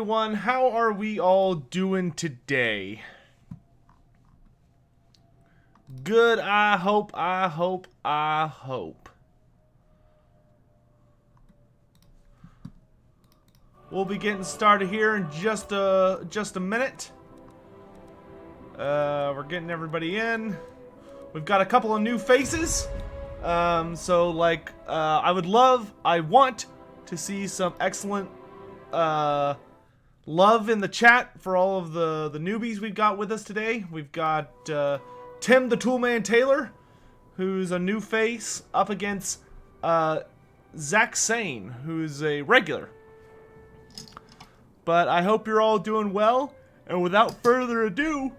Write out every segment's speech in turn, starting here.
everyone. How are we all doing today? Good, I hope. We'll be getting started here in just a minute. We're getting everybody in. We've got a couple of new faces. I want to see some excellent love in the chat for all of the newbies we've got with us today. We've got Tim the Toolman Taylor, who's a new face, up against Zach Sane, who's a regular. But I hope you're all doing well, and without further ado,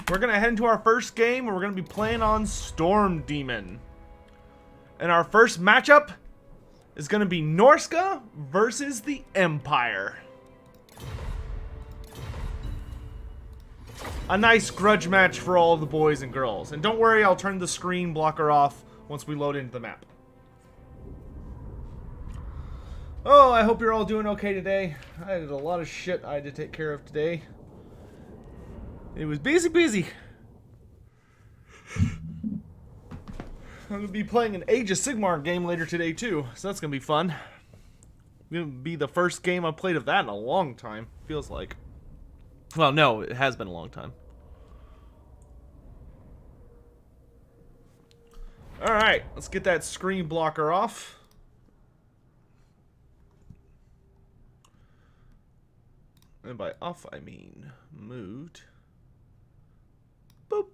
we're going to head into our first game, and we're going to be playing on Storm Demon. And our first matchup is going to be Norsca versus the Empire. A nice grudge match for all of the boys and girls. And don't worry, I'll turn the screen blocker off once we load into the map. Oh, I hope you're all doing okay today. I had a lot of shit I had to take care of today. It was busy. I'm going to be playing an Age of Sigmar game later today too, so that's going to be fun. It's going to be the first game I've played of that in a long time, feels like. Well, no, it has been a long time. Alright, let's get that screen blocker off. And by off, I mean moved. Boop.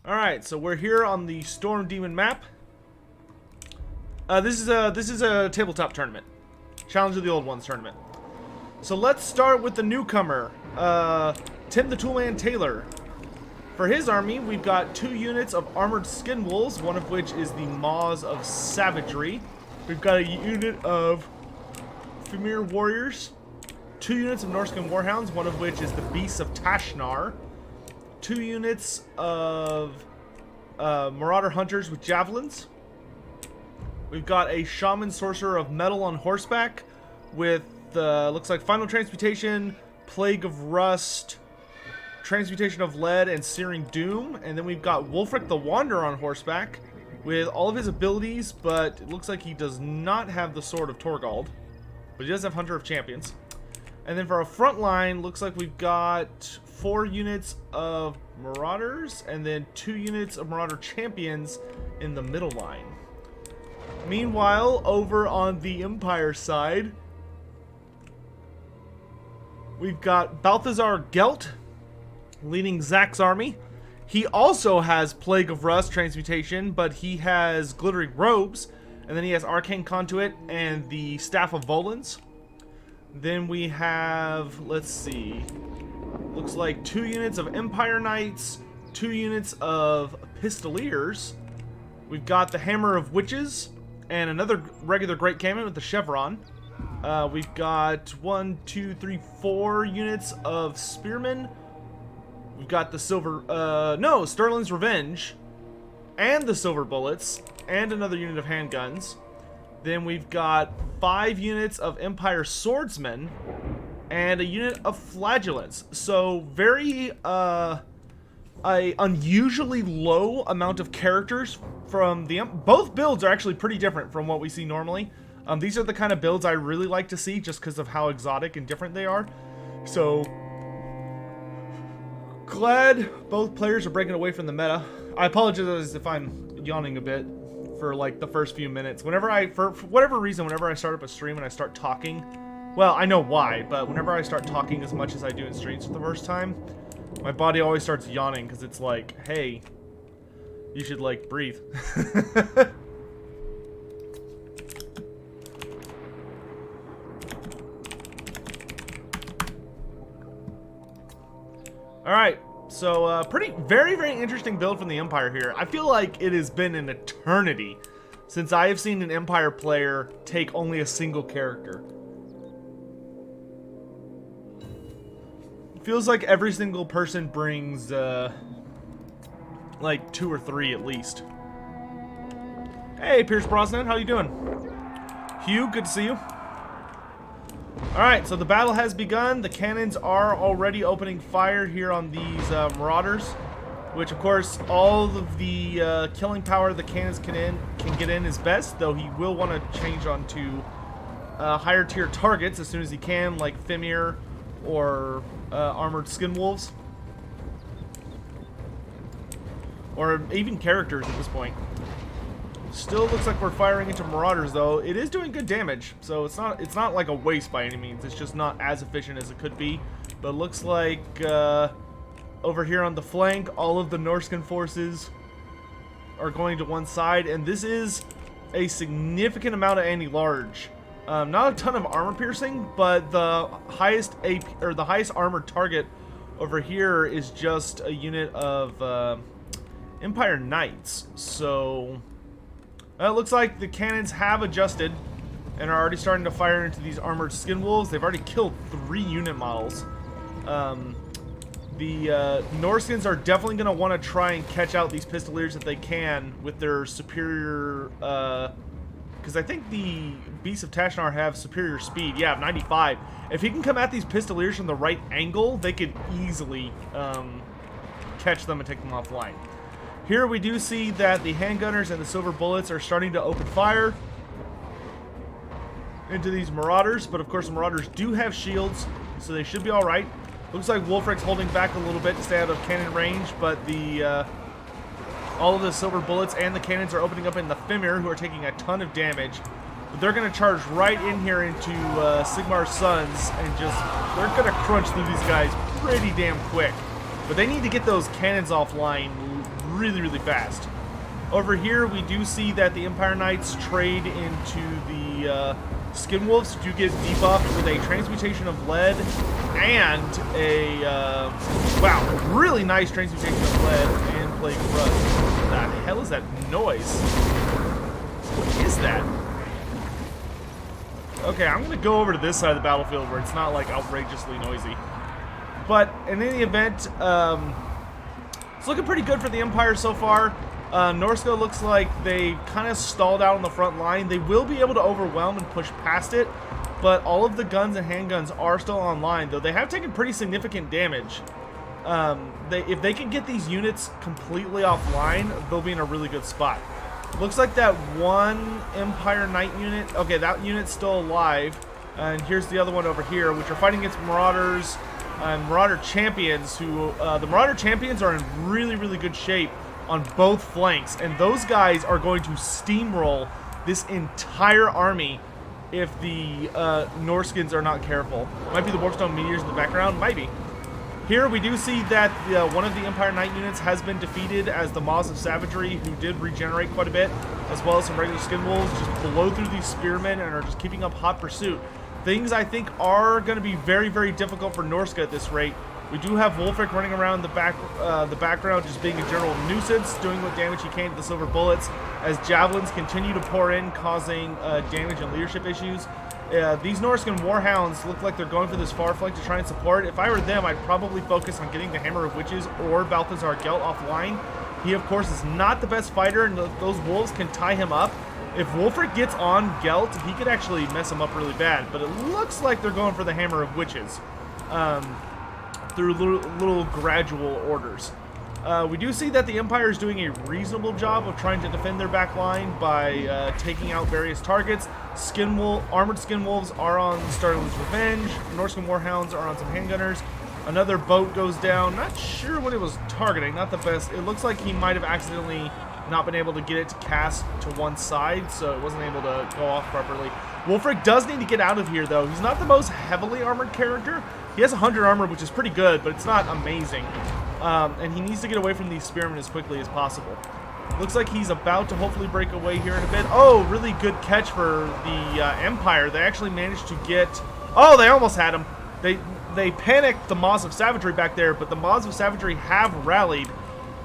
Alright, so we're here on the Storm Demon map. This is a tabletop tournament. Challenge of the Old Ones tournament. So let's start with the newcomer, Tim the Toolman Taylor. For his army, we've got 2 units of Armored Skin Wolves, one of which is the Maws of Savagery. We've got a unit of Femir Warriors, 2 units of Norscan Warhounds, one of which is the Beasts of Tashnar, 2 units of Marauder Hunters with Javelins. We've got a Shaman Sorcerer of Metal on horseback with, looks like Final Transmutation, Plague of Rust, Transmutation of Lead, and Searing Doom. And then we've got Wulfric the Wanderer on horseback with all of his abilities, but it looks like he does not have the Sword of Torgald, but he does have Hunter of Champions. And then for our front line, looks like we've got 4 units of Marauders and then 2 units of Marauder Champions in the middle line. Meanwhile, over on the Empire side, we've got Balthazar Gelt leading Zach's army. He also has Plague of Rust Transmutation, but he has Glittering Robes, and then he has Arcane Conduit and the Staff of Volans. Then we have, let's see, looks like 2 units of Empire Knights, 2 units of Pistoliers. We've got the Hammer of Witches, and another regular Great Cannon with the Chevron. We've got 1, 2, 3, 4 units of Spearmen. We've got the Sterling's Revenge, and the Silver Bullets, and another unit of handguns. Then we've got 5 units of Empire Swordsmen and a unit of Flagellants. So very a unusually low amount of characters from the both builds are actually pretty different from what we see normally. These are the kind of builds I really like to see just because of how exotic and different they are. So glad both players are breaking away from the meta. I apologize if I'm yawning a bit for like the first few minutes. For whatever reason, whenever I start up a stream and I start talking, well, I know why, but whenever I start talking as much as I do in streams for the first time, my body always starts yawning because it's like, hey, you should like breathe. Alright, so very interesting build from the Empire here. I feel like it has been an eternity since I have seen an Empire player take only a single character. It feels like every single person brings like 2 or 3 at least. Hey, Pierce Brosnan, how you doing? Hugh, good to see you. Alright, so the battle has begun. The cannons are already opening fire here on these Marauders, which, of course, all of the killing power the cannons can get in is best, though he will want to change onto higher tier targets as soon as he can, like Fimir or Armored Skin Wolves. Or even characters at this point. Still looks like we're firing into Marauders, though. It is doing good damage, so it's not like a waste by any means. It's just not as efficient as it could be. But it looks like over here on the flank, all of the Norscan forces are going to one side, and this is a significant amount of anti-large. Not a ton of armor piercing, but the highest AP, or the highest armored target over here is just a unit of Empire Knights. So it looks like the cannons have adjusted and are already starting to fire into these Armored Skin Wolves. They've already killed 3 unit models. The Norscans are definitely going to want to try and catch out these Pistoliers if they can with their superior... because I think the Beasts of Tashnar have superior speed. Yeah, 95. If he can come at these Pistoliers from the right angle, they could easily catch them and take them offline. Here we do see that the handgunners and the silver bullets are starting to open fire into these Marauders, but of course the Marauders do have shields, so they should be alright. Looks like Wulfric's holding back a little bit to stay out of cannon range, but the all of the silver bullets and the cannons are opening up in the Fimir, who are taking a ton of damage. But they're going to charge right in here into Sigmar's Sons, and they're going to crunch through these guys pretty damn quick. But they need to get those cannons offline really, really fast. Over here, we do see that the Empire Knights trade into the Skin Wolves to get debuffed with a transmutation of lead and a, wow, really nice transmutation of lead and Plague Rust. What the hell is that noise? What is that? Okay, I'm going to go over to this side of the battlefield where it's not, like, outrageously noisy. But in any event, it's looking pretty good for the Empire so far. Norsca looks like they kind of stalled out on the front line. They will be able to overwhelm and push past it, but all of the guns and handguns are still online, though they have taken pretty significant damage. If they can get these units completely offline, they'll be in a really good spot. Looks like that one Empire Knight unit, okay, that unit's still alive, and here's the other one over here, which are fighting against Marauders and Marauder Champions, who, the Marauder Champions are in really, really good shape on both flanks, and those guys are going to steamroll this entire army if the Norskins are not careful. Might be the Warpstone Meteors in the background, might be. Here we do see that one of the Empire Knight units has been defeated, as the Maws of Savagery, who did regenerate quite a bit, as well as some regular Skin Wolves, just blow through these Spearmen and are just keeping up hot pursuit. Things I think are going to be very, very difficult for Norsca at this rate. We do have Wulfric running around the background, just being a general nuisance, doing what damage he can to the silver bullets, as javelins continue to pour in, causing damage and leadership issues. These Norscan Warhounds look like they're going for this far flank to try and support. If I were them, I'd probably focus on getting the Hammer of Witches or Balthazar Gelt offline. He, of course, is not the best fighter, and those wolves can tie him up. If Wulfric gets on Gelt, he could actually mess him up really bad, but it looks like they're going for the Hammer of Witches through little gradual orders. We do see that the Empire is doing a reasonable job of trying to defend their back line by taking out various targets. Armored Skin Wolves are on Starling's Revenge. Norscan Warhounds are on some handgunners. Another boat goes down. Not sure what it was targeting. Not the best. It looks like he might have accidentally not been able to get it to cast to one side, so it wasn't able to go off properly. Wulfric does need to get out of here, though. He's not the most heavily armored character. He has 100 armor, which is pretty good, but it's not amazing. And he needs to get away from these spearmen as quickly as possible. Looks like he's about to hopefully break away here in a bit. Oh, really good catch for the Empire. They actually managed to get... Oh, they almost had him. They panicked the Maws of Savagery back there, but the Maws of Savagery have rallied.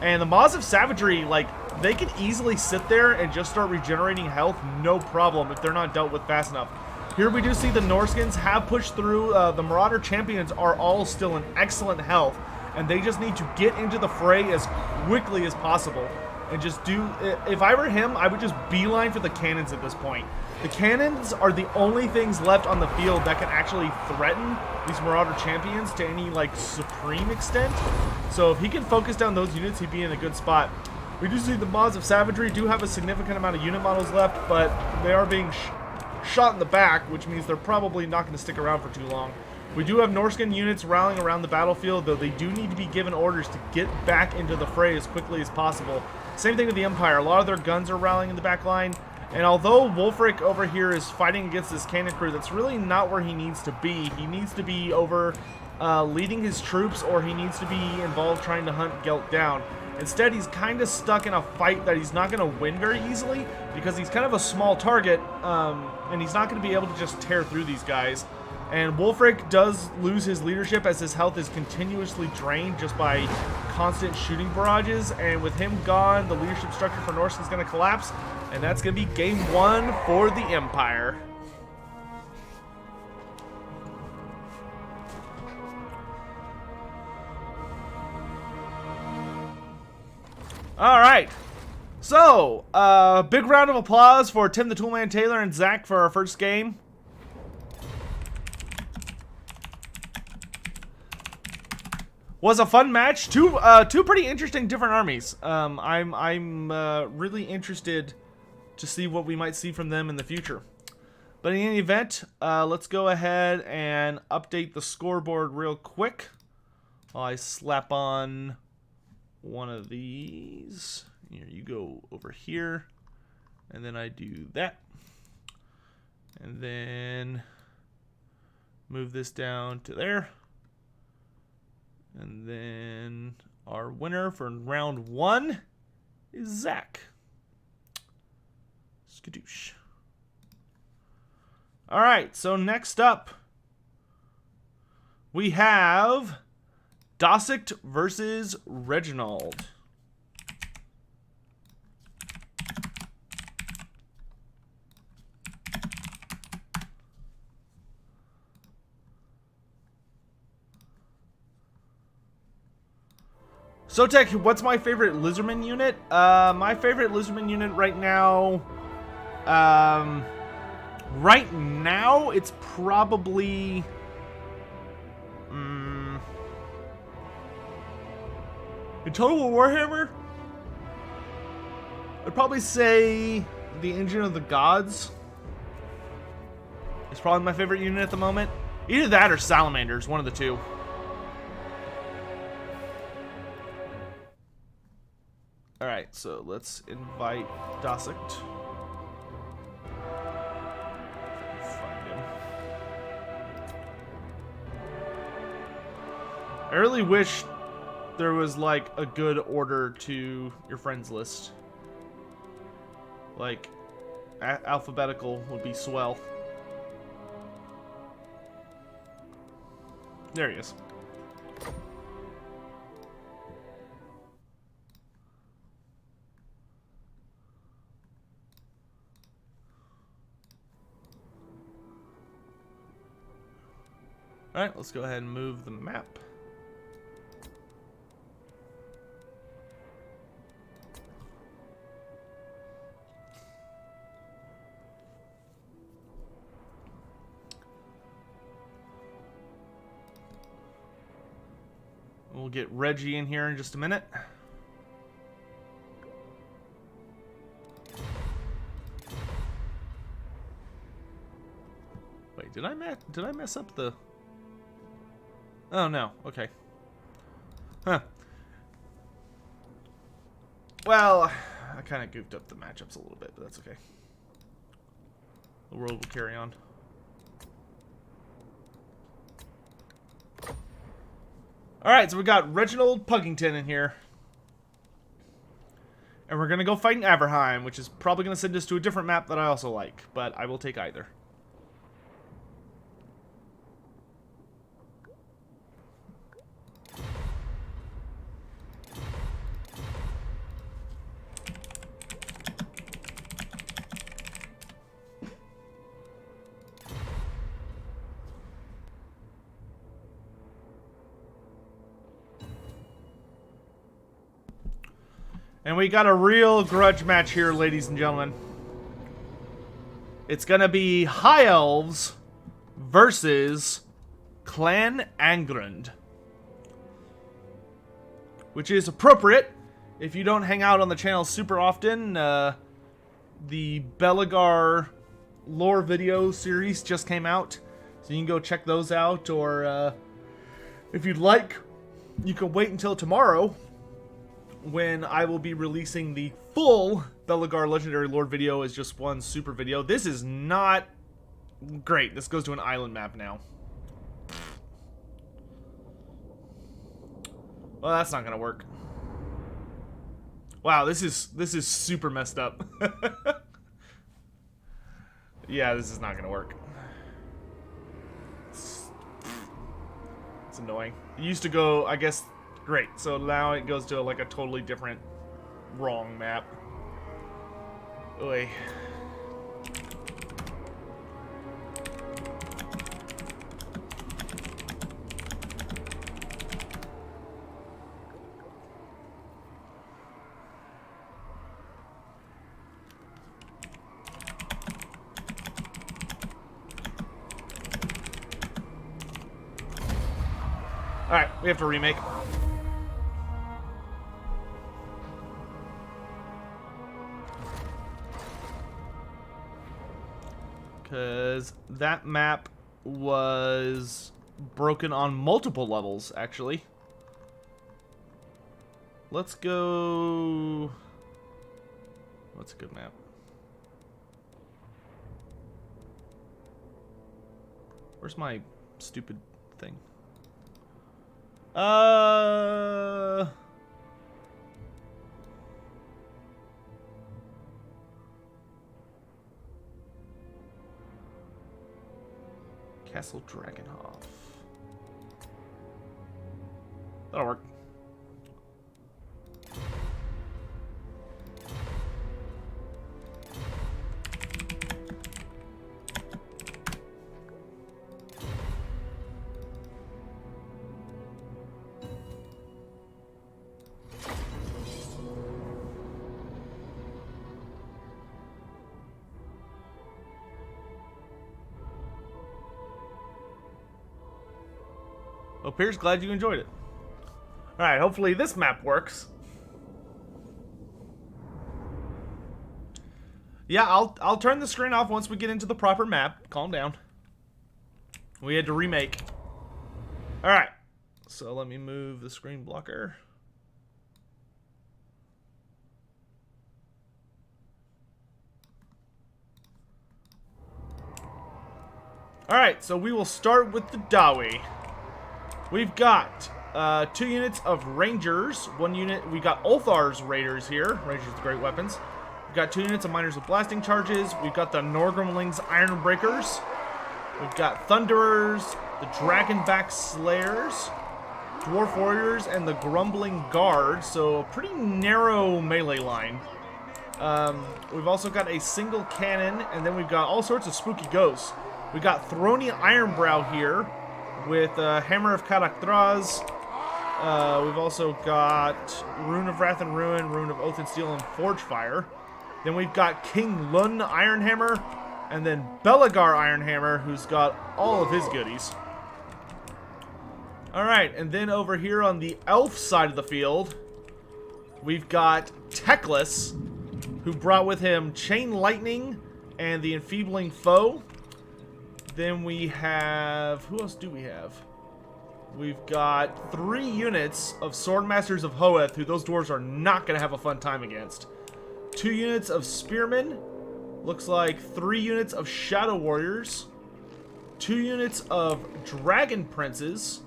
And the Maws of Savagery, like, they could easily sit there and just start regenerating health, no problem, if they're not dealt with fast enough. Here we do see the Norskins have pushed through. The Marauder Champions are all still in excellent health, and they just need to get into the fray as quickly as possible. And just do... If I were him, I would just beeline for the cannons at this point. The cannons are the only things left on the field that can actually threaten these Marauder champions to any, like, supreme extent. So if he can focus down those units, he'd be in a good spot. We do see the Mods of Savagery do have a significant amount of unit models left, but they are being shot in the back, which means they're probably not going to stick around for too long. We do have Norscan units rallying around the battlefield, though they do need to be given orders to get back into the fray as quickly as possible. Same thing with the Empire. A lot of their guns are rallying in the back line. And although Wulfric over here is fighting against this cannon crew, that's really not where he needs to be. He needs to be over leading his troops, or he needs to be involved trying to hunt Gelt down. Instead, he's kind of stuck in a fight that he's not going to win very easily because he's kind of a small target, and he's not going to be able to just tear through these guys. And Wulfric does lose his leadership as his health is continuously drained just by constant shooting barrages. And with him gone, the leadership structure for Norsca is going to collapse. And that's going to be game one for the Empire. All right. So, big round of applause for Tim the Toolman Taylor and Zach for our first game. Was a fun match. Two pretty interesting different armies. I'm really interested to see what we might see from them in the future. But in any event, let's go ahead and update the scoreboard real quick. While I slap on one of these. Here, you go over here, and then I do that, and then move this down to there. And then our winner for round one is Zach. Skadoosh. All right, so next up, we have Dossict versus Reginald. So Tech, what's my favorite Lizardman unit? My favorite Lizardman unit right now, it's probably, in Total Warhammer, I'd probably say the Engine of the Gods is probably my favorite unit at the moment. Either that or Salamanders, one of the two. Alright, so let's invite Dossict. Find him. I really wish there was like a good order to your friends list. Like, alphabetical would be swell. There he is. Alright, let's go ahead and move the map. We'll get Reggie in here in just a minute. Wait, did I mess up the... Oh, no. Okay. Huh. Well, I kind of goofed up the matchups a little bit, but that's okay. The world will carry on. Alright, so we got Reginald Puggington in here. And we're going to go fight in Averheim, which is probably going to send us to a different map that I also like, but I will take either. And we got a real grudge match here, ladies and gentlemen. It's gonna be High Elves versus Clan Angrund. Which is appropriate. If you don't hang out on the channel super often, the Belagar lore video series just came out. So you can go check those out, or if you'd like, you can wait until tomorrow when I will be releasing the full Belagar Legendary Lore video as just one super video. This is not great. This goes to an island map now. Well, that's not gonna work. Wow, this is super messed up. Yeah, this is not gonna work. It's annoying. It used to go, I guess, great. So now it goes to like a totally different, wrong map. Oy. Alright, we have to remake. Because that map was broken on multiple levels, actually. Let's go... What's a good map? Where's my stupid thing? Castle Dragonhof. That'll work. Well, Pierce, glad you enjoyed it. Alright, hopefully this map works. Yeah, I'll turn the screen off once we get into the proper map. Calm down. We had to remake. Alright. So let me move the screen blocker. Alright, so we will start with the Dawi. We've got 2 units of Rangers. 1 unit, we got Ulthar's Raiders here. Rangers with great weapons. We've got 2 units of Miners with blasting charges. We've got the Norgrimling's Iron Breakers. We've got Thunderers, the Dragonback Slayers, Dwarf Warriors, and the Grumbling Guard. So a pretty narrow melee line. We've also got a single cannon, and then we've got all sorts of spooky ghosts. We've got Throny Ironbrow here, with Hammer of Karak-Thraz. We've also got Rune of Wrath and Ruin, Rune of Oath and Steel, and Forgefire. Then we've got King Lun Ironhammer, and then Belagar Ironhammer, who's got all of his goodies. Alright, and then over here on the elf side of the field, we've got Teclis, who brought with him Chain Lightning and the Enfeebling Foe. Then we have... Who else do we have? We've got 3 units of Swordmasters of Hoeth, who those dwarves are not going to have a fun time against. 2 units of Spearmen. Looks like 3 units of Shadow Warriors. 2 units of Dragon Princes.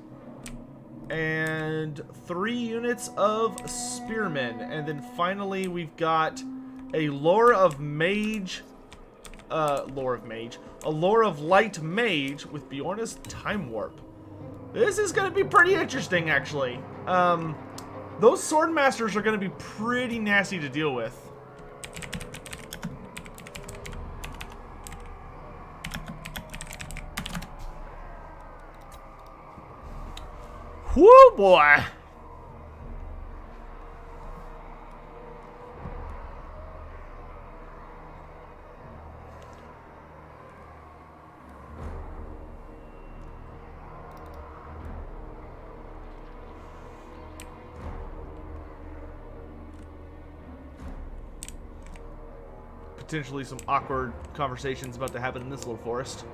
And 3 units of Spearmen. And then finally we've got a Lore of Mage... a Lore of Light Mage with Bjorna's Time Warp. This is going to be pretty interesting, actually. Those Swordmasters are going to be pretty nasty to deal with. Whoo, boy! potentially some awkward conversations about to happen in this little forest.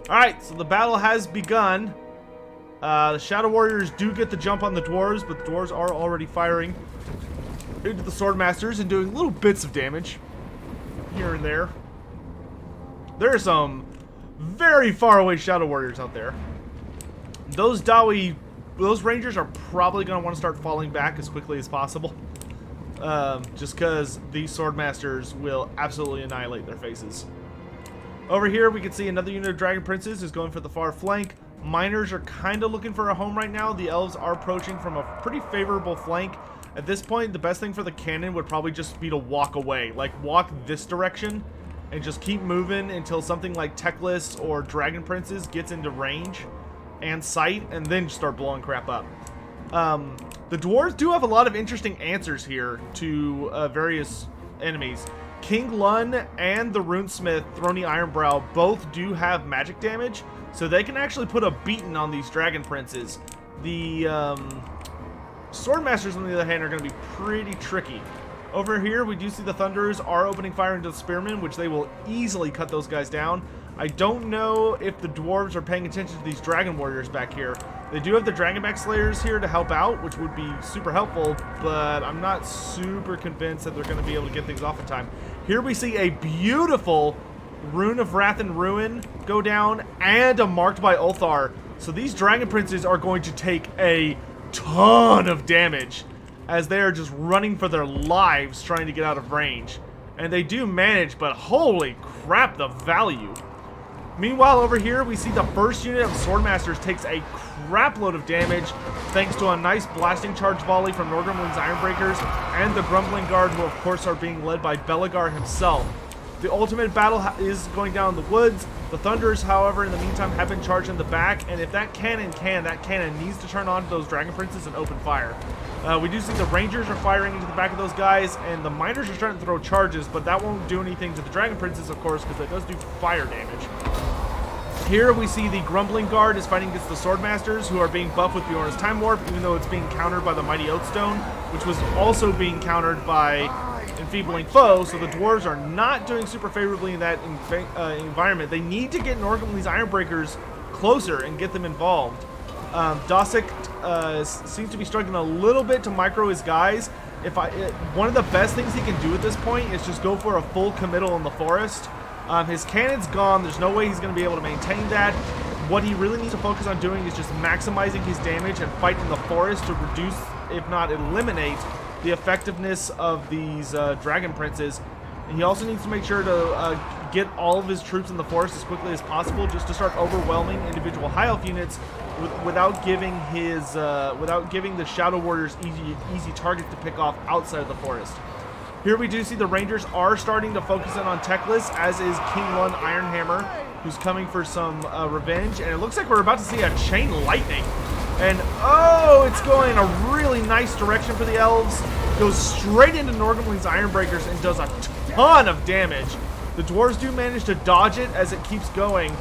Alright, so the battle has begun. The Shadow Warriors do get the jump on the Dwarves, but the Dwarves are already firing into the Swordmasters and doing little bits of damage here and there. There are some very far away Shadow Warriors out there. Those Rangers are probably going to want to start falling back as quickly as possible. Just because these Swordmasters will absolutely annihilate their faces. Over here, we can see another unit of Dragon Princes is going for the far flank. Miners are kind of looking for a home right now. The Elves are approaching from a pretty favorable flank. At this point, the best thing for the cannon would probably just be to walk away. Like, walk this direction and just keep moving until something like Teclis or Dragon Princes gets into range and sight, and then start blowing crap up. The Dwarves do have a lot of interesting answers here to various enemies. King Lun and the Runesmith Throny Ironbrow both do have magic damage, so they can actually put a beating on these Dragon Princes. The Swordmasters, on the other hand, are going to be pretty tricky. Over here, we do see the Thunderers are opening fire into the Spearmen, which they will easily cut those guys down. I don't know if the Dwarves are paying attention to these Dragon Warriors back here. They do have the Dragonback Slayers here to help out, which would be super helpful, but I'm not super convinced that they're going to be able to get things off in time. Here we see a beautiful Rune of Wrath and Ruin go down, and a Marked by Ulthar. So these Dragon Princes are going to take a ton of damage as they are just running for their lives trying to get out of range. And they do manage, but holy crap, the value. Meanwhile, over here, we see the first unit of Swordmasters takes a crap load of damage thanks to a nice blasting charge volley from Norgrimling's Ironbreakers and the Grumbling Guard, who of course are being led by Belegar himself. The ultimate battle is going down in the woods. The Thunderers, however, in the meantime, have been charged in the back, and if that cannon needs to turn on to those Dragon Princes and open fire. We do see the Rangers are firing into the back of those guys, and the Miners are starting to throw charges, but that won't do anything to the Dragon Princes, of course, because it does do fire damage. Here we see the Grumbling Guard is fighting against the Swordmasters, who are being buffed with Bjorn's Time Warp, even though it's being countered by the Mighty Oathstone, which was also being countered by Enfeebling Foe, so the Dwarves are not doing super favorably in that environment. They need to get Norgrimling's Ironbreakers closer and get them involved. Dosic seems to be struggling a little bit to micro his guys. One of the best things he can do at this point is just go for a full committal in the forest. His cannon's gone. There's no way he's going to be able to maintain that. What he really needs to focus on doing is just maximizing his damage and fight in the forest to reduce, if not eliminate, the effectiveness of these Dragon Princes. And he also needs to make sure to get all of his troops in the forest as quickly as possible, just to start overwhelming individual High Elf units without giving the Shadow Warriors easy targets to pick off outside of the forest. Here we do see the Rangers are starting to focus in on Teclis, as is King Lun Ironhammer, who's coming for some revenge. And it looks like we're about to see a Chain Lightning. And oh, it's going a really nice direction for the Elves. Goes straight into Norgrimling's Ironbreakers and does a ton of damage. The Dwarves do manage to dodge it as it keeps going.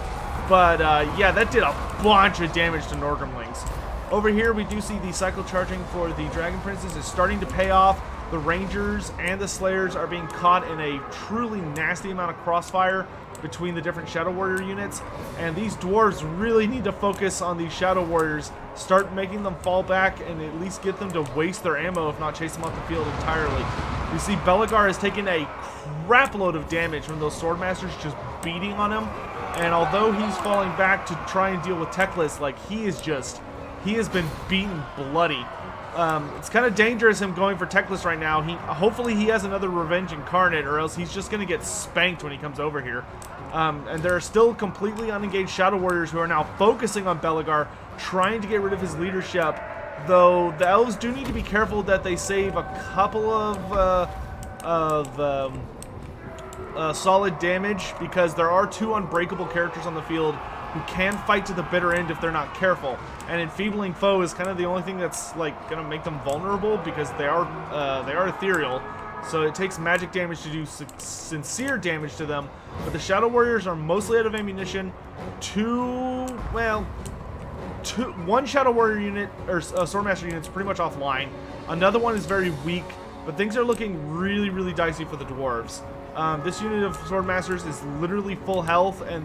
But yeah, that did a bunch of damage to Norgrimlings. Over here, we do see the cycle charging for the Dragon Princes is starting to pay off. The Rangers and the Slayers are being caught in a truly nasty amount of crossfire between the different Shadow Warrior units. And these Dwarves really need to focus on these Shadow Warriors, start making them fall back, and at least get them to waste their ammo, if not chase them off the field entirely. We see Belegar has taken a crap load of damage from those Swordmasters just beating on him. And although he's falling back to try and deal with Teclis, like, he has been beaten bloody. It's kind of dangerous him going for Teclis right now. Hopefully he has another Revenge Incarnate, or else he's just going to get spanked when he comes over here. And there are still completely unengaged Shadow Warriors who are now focusing on Belegar, trying to get rid of his leadership. Though the Elves do need to be careful that they save a couple of solid damage, because there are two unbreakable characters on the field who can fight to the bitter end if they're not careful. And Enfeebling Foe is kind of the only thing that's like gonna make them vulnerable, because they are ethereal. So it takes magic damage to do sincere damage to them. But the Shadow Warriors are mostly out of ammunition. one Shadow Warrior unit, or Swordmaster unit, is pretty much offline. Another one is very weak, but things are looking really, really dicey for the Dwarves. This unit of Swordmasters is literally full health, and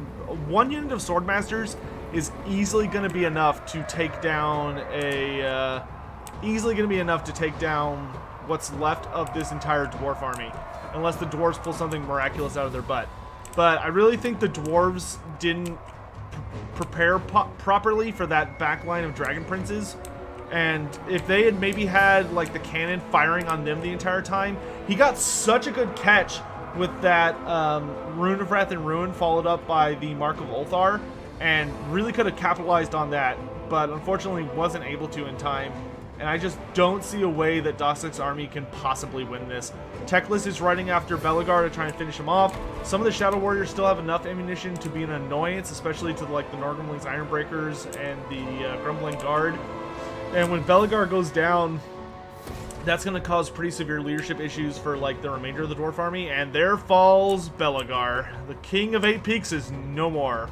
one unit of Swordmasters is easily going to be enough to take down what's left of this entire Dwarf army, unless the Dwarves pull something miraculous out of their butt. But I really think the Dwarves didn't prepare properly for that back line of Dragon Princes. And if they had maybe had like the cannon firing on them the entire time, he got such a good catch with that Rune of Wrath and Ruin followed up by the Mark of Ulthar, and really could have capitalized on that, but unfortunately wasn't able to in time. And I just don't see a way that Dossic's army can possibly win this. Teclis is riding after Belegar to try and finish him off. Some of the Shadow Warriors still have enough ammunition to be an annoyance, especially to like the Norgrimling's Ironbreakers and the Grumbling Guard. And when Belegar goes down, that's going to cause pretty severe leadership issues for like the remainder of the Dwarf army. And there falls Belegar. The King of Eight Peaks is no more.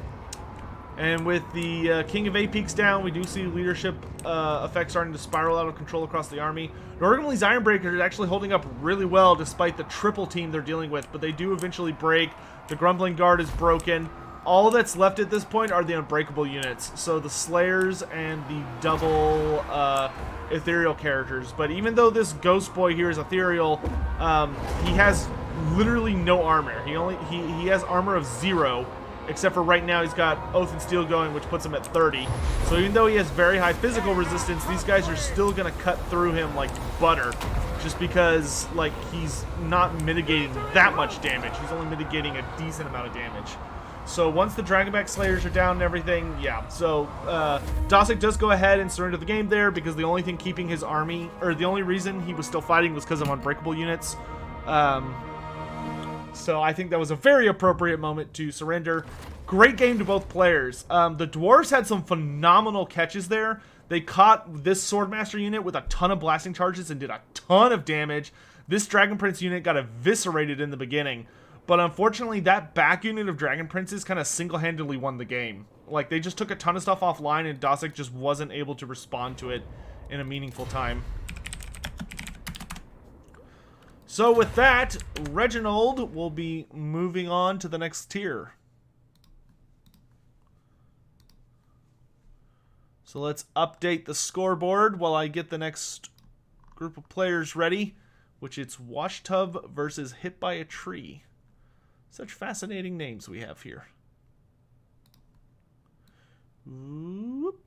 And with the King of Eight Peaks down, we do see leadership effects starting to spiral out of control across the army. Norgrimling's Ironbreaker is actually holding up really well despite the triple team they're dealing with, but they do eventually break. The Grumbling Guard is broken. All that's left at this point are the unbreakable units, so the Slayers and the double ethereal characters. But even though this Ghost Boy here is ethereal, he has literally no armor. He has armor of 0. Except for right now he's got Oath and Steel going, which puts him at 30. So even though he has very high physical resistance, these guys are still going to cut through him like butter. Just because like he's not mitigating that much damage. He's only mitigating a decent amount of damage. So once the Dragonback Slayers are down and everything, yeah. So Dossic does go ahead and surrender the game there because the only thing keeping his army, or the only reason he was still fighting was because of unbreakable units. So I think that was a very appropriate moment to surrender. Great game to both players. The Dwarves had some phenomenal catches there. They caught this Swordmaster unit with a ton of blasting charges and did a ton of damage. This Dragon Prince unit got eviscerated in the beginning. But unfortunately, that back unit of Dragon Princes kind of single-handedly won the game. Like, they just took a ton of stuff offline and Dossic just wasn't able to respond to it in a meaningful time. So with that, Reginald will be moving on to the next tier. So let's update the scoreboard while I get the next group of players ready, which it's Washtub versus Hit by a Tree. Such fascinating names we have here. Whoop.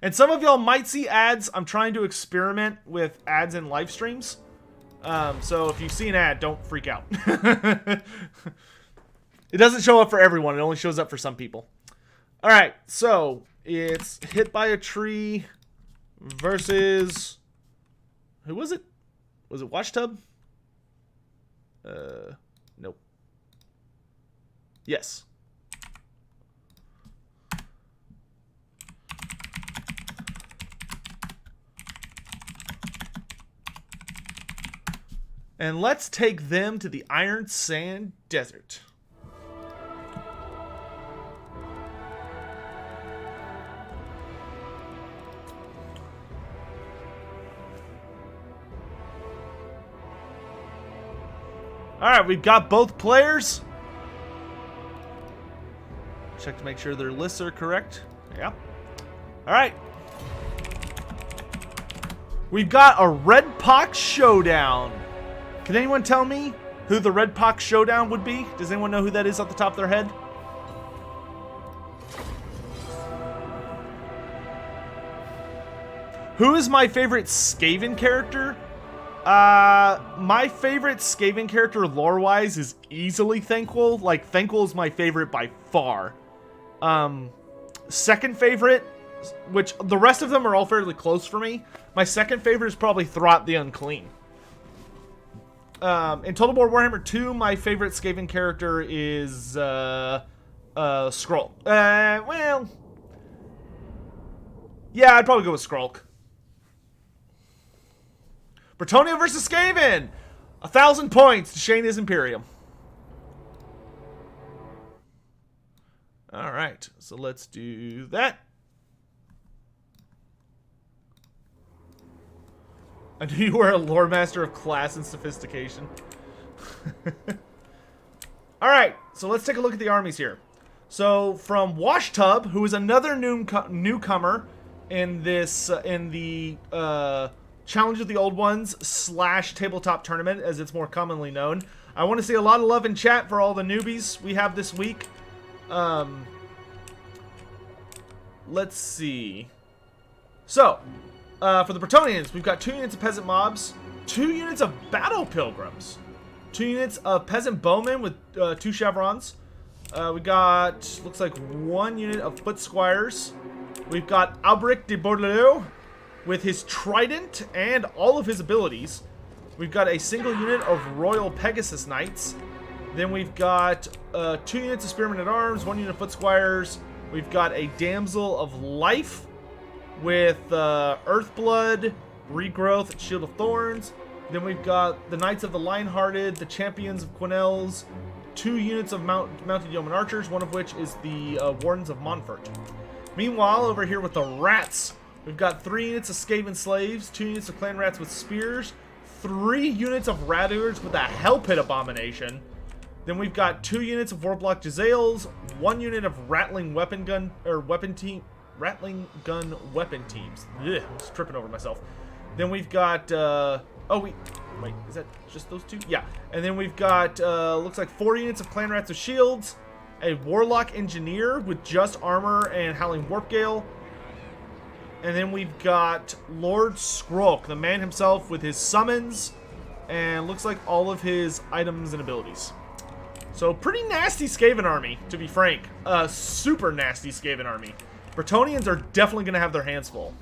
And some of y'all might see ads. I'm trying to experiment with ads in live streams. So if you see an ad, don't freak out. It doesn't show up for everyone. It only shows up for some people. All right, so it's Hit by a Tree versus... Who was it? Was it Washtub? Nope. Yes. And let's take them to the Iron Sand Desert. Alright, we've got both players. Check to make sure their lists are correct. Yeah. Alright. We've got a Red Pox Showdown. Can anyone tell me who the Red Pox Showdown would be? Does anyone know who that is off the top of their head? Who is my favorite Skaven character? My favorite Skaven character lore-wise is easily Thankful. Like, Thankful is my favorite by far. Second favorite, which the rest of them are all fairly close for me. My second favorite is probably Throt the Unclean. In Total War Warhammer 2, my favorite Skaven character is, Skrulk. Well... Yeah, I'd probably go with Skrulk. Bretonnia versus Skaven! 1,000 points to Shayna's Imperium. Alright, so let's do that. I knew you were a lore master of class and sophistication. Alright, so let's take a look at the armies here. So, from Washtub, who is another newcomer in this, in the Challenge of the Old Ones / Tabletop Tournament, as it's more commonly known. I want to see a lot of love in chat for all the newbies we have this week. Let's see. So, for the Bretonnians, we've got 2 units of Peasant Mobs, 2 units of Battle Pilgrims, 2 units of Peasant Bowmen with 2 Chevrons. We got, looks like 1 unit of Foot Squires. We've got Albrecht de Bordelot with his Trident and all of his abilities. We've got a single unit of Royal Pegasus Knights. Then we've got 2 units of Spearmen at Arms, 1 unit of Foot Squires. We've got a Damsel of Life with Earthblood, Regrowth, Shield of Thorns. Then we've got the Knights of the Lionhearted, the Champions of Quenelles, 2 units of Mounted Yeoman Archers, one of which is the Wardens of Montfort. Meanwhile, over here with the Rats, we've got 3 units of Skaven Slaves, 2 units of Clan Rats with Spears, 3 units of Rattlers with a Hell Pit Abomination. Then we've got 2 units of Warblock Jezzails, 1 unit of Rattling Gun weapon teams. Ugh, I'm just tripping over myself. Then we've got, wait, is that just those 2? Yeah. And then we've got, looks like 4 units of Clan Rats with Shields, a Warlock Engineer with just armor and Howling Warp Gale. And then we've got Lord Skrolk, the man himself, with his summons, and looks like all of his items and abilities. So, pretty nasty Skaven army, to be frank. Super nasty Skaven army. Bretonnians are definitely going to have their hands full.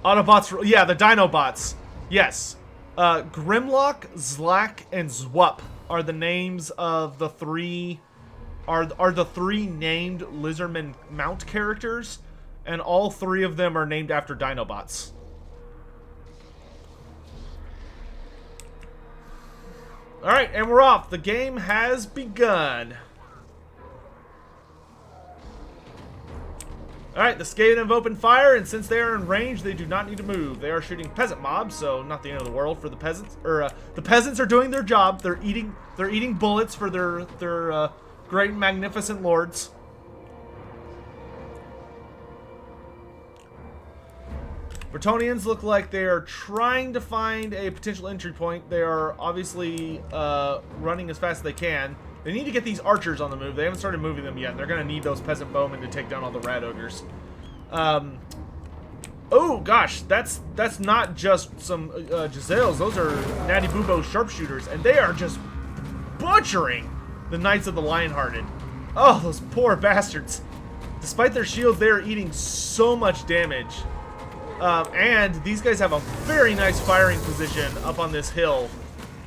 Autobots, yeah, the Dinobots. Yes. Grimlock, Zlak, and Zwup are the names of the 3 are the 3 named Lizardman mount characters, and all 3 of them are named after Dinobots. Alright, and we're off. The game has begun. Alright, the Skaven have opened fire, and since they are in range, they do not need to move. They are shooting peasant mobs, so not the end of the world for the peasants. The peasants are doing their job. They're eating bullets for their great and magnificent lords. Bretonnians look like they are trying to find a potential entry point. They are obviously running as fast as they can. They need to get these archers on the move. They haven't started moving them yet. They're going to need those peasant bowmen to take down all the rat ogres. Oh gosh, that's not just some Jezzails. Those are Natty Bubo sharpshooters, and they are just butchering the Knights of the Lionhearted. Oh, those poor bastards. Despite their shields, they are eating so much damage. And these guys have a very nice firing position up on this hill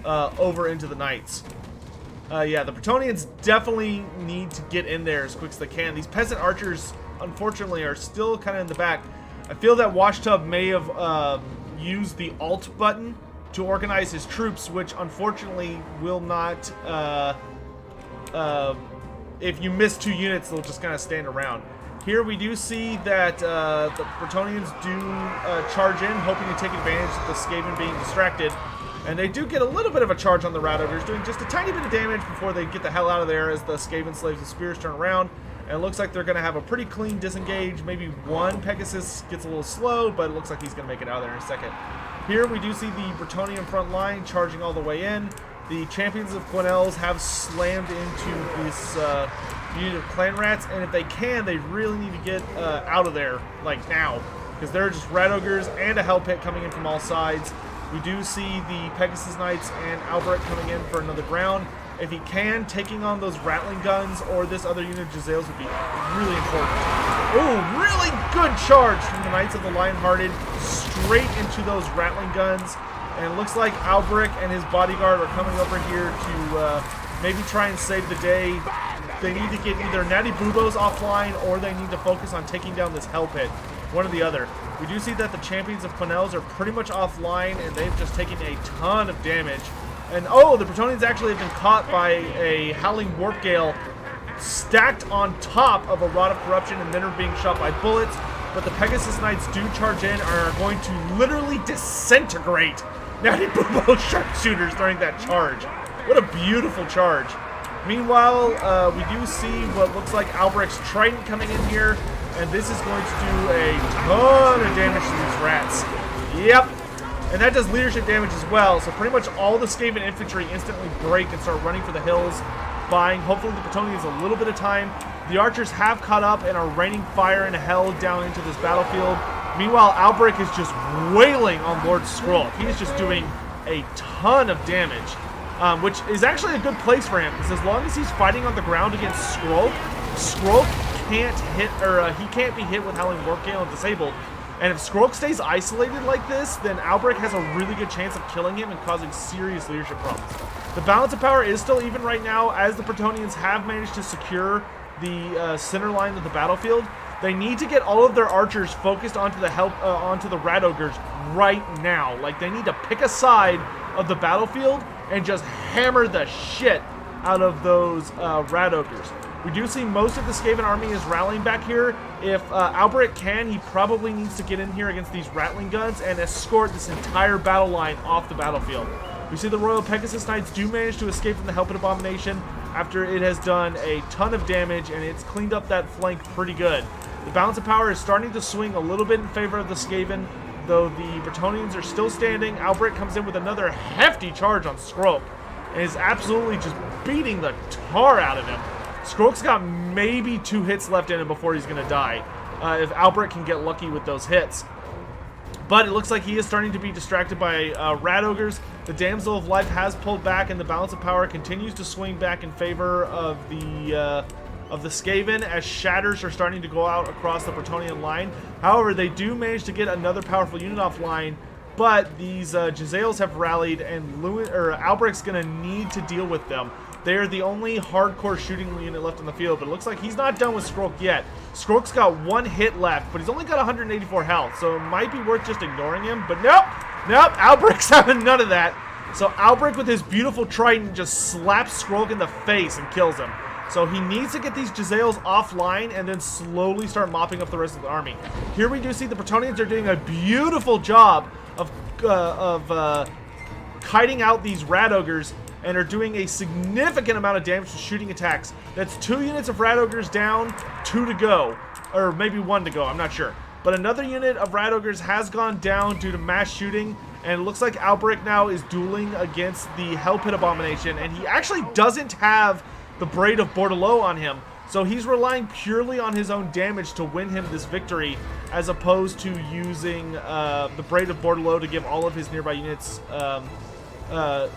over into the Knights. Yeah, the Bretonnians definitely need to get in there as quick as they can. These peasant archers, unfortunately, are still kind of in the back. I feel that Washtub may have used the Alt button to organize his troops, which unfortunately will not... if you miss 2 units, they'll just kind of stand around. Here we do see that the Bretonnians do charge in, hoping to take advantage of the Skaven being distracted. And they do get a little bit of a charge on the Rat Ogres, doing just a tiny bit of damage before they get the hell out of there as the Skaven Slaves and Spears turn around. And it looks like they're going to have a pretty clean disengage. Maybe one Pegasus gets a little slow, but it looks like he's going to make it out of there in a second. Here we do see the Bretonnian front line charging all the way in. The Champions of Quenelles have slammed into this unit of Clan Rats, and if they can, they really need to get out of there, like now, because there are just Rat Ogres and a Hell Pit coming in from all sides. We do see the Pegasus Knights and Albrecht coming in for another ground. If he can, taking on those Rattling Guns or this other unit of Jezzails would be really important. Oh, really good charge from the Knights of the Lionhearted, straight into those Rattling Guns. And it looks like Albrecht and his bodyguard are coming over here to maybe try and save the day. They need to get either Natty Bubos offline, or they need to focus on taking down this Hell Pit. One or the other. We do see that the Champions of Quenelles are pretty much offline, and they've just taken a ton of damage And oh, the Bretonnians actually have been caught by a Howling Warp Gale stacked on top of a Rod of Corruption, and then are being shot by bullets. But the Pegasus Knights do charge in and are going to literally disintegrate Natty Boobo sharpshooters during that charge. What a beautiful charge. Meanwhile, we do see what looks like Albrecht's Trident coming in here, and this is going to do a ton of damage to these rats. Yep. And that does leadership damage as well, so pretty much all the Skaven infantry instantly break and start running for the hills, buying hopefully the Bretonnians a little bit of time. The archers have caught up and are raining fire and hell down into this battlefield. Meanwhile, Albrecht is just wailing on Lord Skrulk. He is just doing a ton of damage, which is actually a good place for him, because as long as he's fighting on the ground against Skrulk, Skrulk can't hit, or he can't be hit with Howling Warp Gale and disabled. And if Skrulk stays isolated like this, then Albrecht has a really good chance of killing him and causing serious leadership problems. The balance of power is still even right now, as the Bretonnians have managed to secure the center line of the battlefield. They need to get all of their archers focused onto the rat ogres right now. Like, they need to pick a side of the battlefield and just hammer the shit out of those rat ogres. We do see most of the Skaven army is rallying back here. If Albrecht can, he probably needs to get in here against these Rattling guns and escort this entire battle line off the battlefield. We see the Royal Pegasus Knights do manage to escape from the Helpet Abomination after it has done a ton of damage, and it's cleaned up that flank pretty good. The balance of power is starting to swing a little bit in favor of the Skaven, though the Bretonnians are still standing. Albrecht comes in with another hefty charge on Skrulk and is absolutely just beating the tar out of him. Skrulk's got maybe 2 hits left in him before he's going to die, if Albrecht can get lucky with those hits. But it looks like he is starting to be distracted by rat ogres. The Damsel of Life has pulled back, and the balance of power continues to swing back in favor of the Skaven, as shatters are starting to go out across the Bretonnian line. However, they do manage to get another powerful unit offline, but these Jezzails have rallied, and Albrecht's going to need to deal with them. They are the only hardcore shooting unit left on the field, but it looks like he's not done with Skrulk yet. Skrulk's got 1 hit left, but he's only got 184 health, so it might be worth just ignoring him. But nope, Albrecht's having none of that. So Albrecht with his beautiful trident just slaps Skrulk in the face and kills him. So he needs to get these Jezzails offline and then slowly start mopping up the rest of the army. Here we do see the Bretonnians are doing a beautiful job of kiting out these rat ogres, and are doing a significant amount of damage to shooting attacks. That's 2 units of rat ogres down, 2 to go. Or maybe 1 to go, I'm not sure. But another unit of rat ogres has gone down due to mass shooting, and it looks like Albrecht now is dueling against the Hellpit Abomination, and he actually doesn't have the Braid of Bordelot on him, so he's relying purely on his own damage to win him this victory, as opposed to using the Braid of Bordelot to give all of his nearby units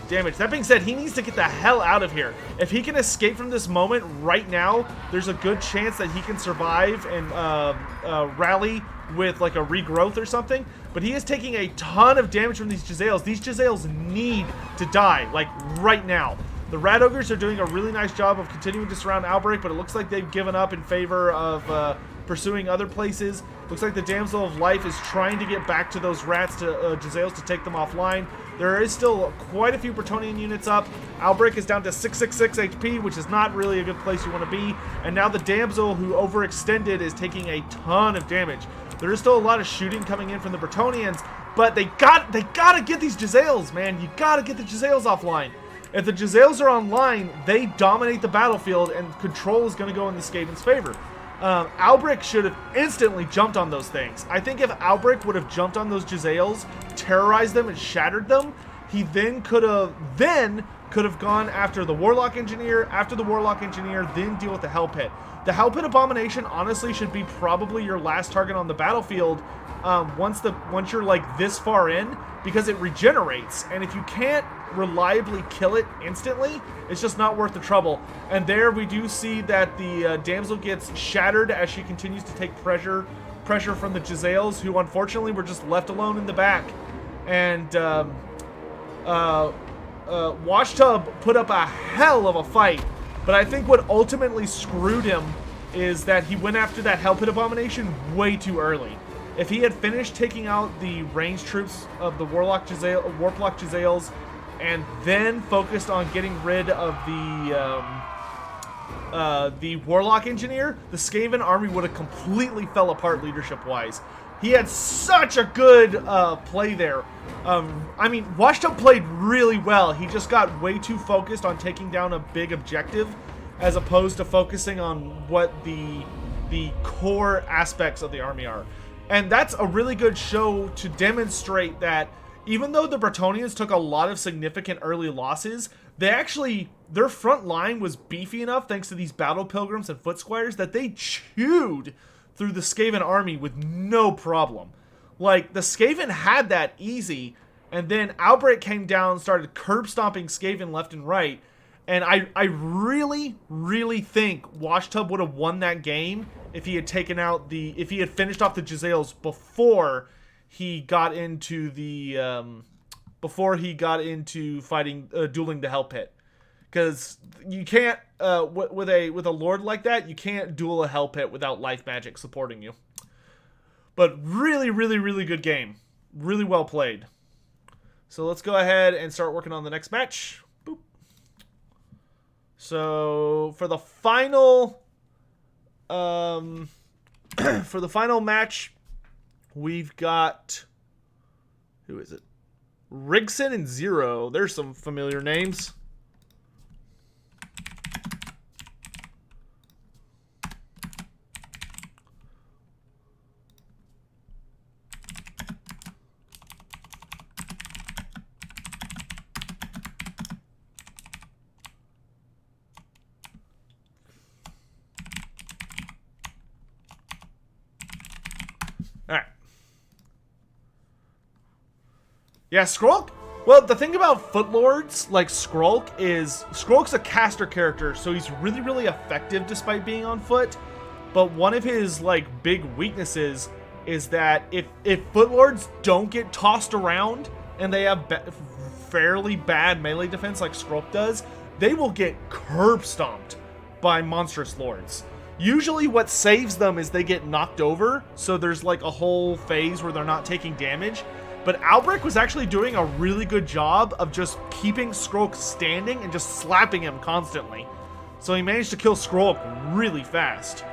damage. That being said, he needs to get the hell out of here. If he can escape from this moment right now, there's a good chance that he can survive and rally with like a regrowth or something. But he is taking a ton of damage from these Jezzails. These Jezzails need to die, like right now. The Rat Ogres are doing a really nice job of continuing to surround Albrecht, but it looks like they've given up in favor of pursuing other places. Looks like the Damsel of Life is trying to get back to those rats, to Jezzails, to take them offline. There is still quite a few Bretonnian units up. Albrecht is down to 666 HP, which is not really a good place you want to be. And now the Damsel, who overextended, is taking a ton of damage. There is still a lot of shooting coming in from the Bretonnians, but they gotta get these Jezzails, man. You gotta get the Jezzails offline. If the Jezzails are online, they dominate the battlefield, and control is going to go in the Skaven's favor. Albrecht should have instantly jumped on those things. I think if Albrecht would have jumped on those Jezzails, terrorized them, and shattered them, he then could have gone after the Warlock Engineer, then deal with the Hell Pit. The Hell Pit Abomination honestly should be probably your last target on the battlefield once you're like this far in, because it regenerates, and if you can't reliably kill it instantly, it's just not worth the trouble. And there we do see that the Damsel gets shattered as she continues to take pressure from the Jezzails, who unfortunately were just left alone in the back. And Washtub put up a hell of a fight, but I think what ultimately screwed him is that he went after that Hell Pit Abomination way too early. If he had finished taking out the ranged troops of the Warlock Jezzails and then focused on getting rid of the Warlock Engineer, the Skaven army would have completely fell apart leadership-wise. He had such a good play there. I mean, Washtub played really well. He just got way too focused on taking down a big objective as opposed to focusing on what the core aspects of the army are. And that's a really good show to demonstrate that even though the Bretonnians took a lot of significant early losses, their front line was beefy enough thanks to these battle pilgrims and foot squires that they chewed through the Skaven army with no problem. Like, the Skaven had that easy, and then Outbreak came down, started curb stomping Skaven left and right, and I really, really think Washtub would have won that game if he had finished off the Jezzails before he got into fighting, dueling the Hell Pit. Because you can't, with a lord like that, you can't duel a Hell Pit without life magic supporting you. But really, really, really good game. Really well played. So let's go ahead and start working on the next match. Boop. So for the final, match, we've got, who is it? Rigson and Zero. There's some familiar names. Alright. Yeah, Skrulk? Well, the thing about Footlords, like Skrulk, is Skrulk's a caster character, so he's really, really effective despite being on foot. But one of his, like, big weaknesses is that if Footlords don't get tossed around and they have fairly bad melee defense like Skrulk does, they will get curb stomped by monstrous lords. Usually what saves them is they get knocked over, so there's like a whole phase where they're not taking damage. But Albrecht was actually doing a really good job of just keeping Skrulk standing and just slapping him constantly. So he managed to kill Skrulk really fast.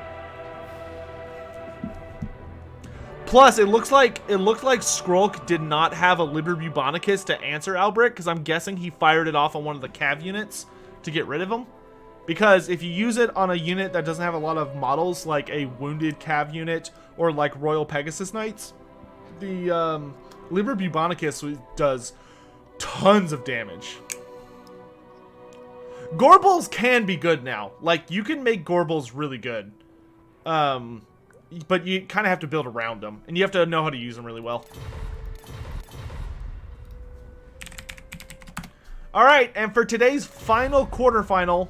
Plus, it looked like Skrulk did not have a Liber Bubonicus to answer Albrecht, because I'm guessing he fired it off on one of the cav units to get rid of him. Because if you use it on a unit that doesn't have a lot of models, like a wounded cav unit or like Royal Pegasus Knights, the Liber Bubonicus does tons of damage. Gorbals can be good now. Like, you can make Gorbals really good. But you kind of have to build around them. And you have to know how to use them really well. Alright, and for today's final quarterfinal,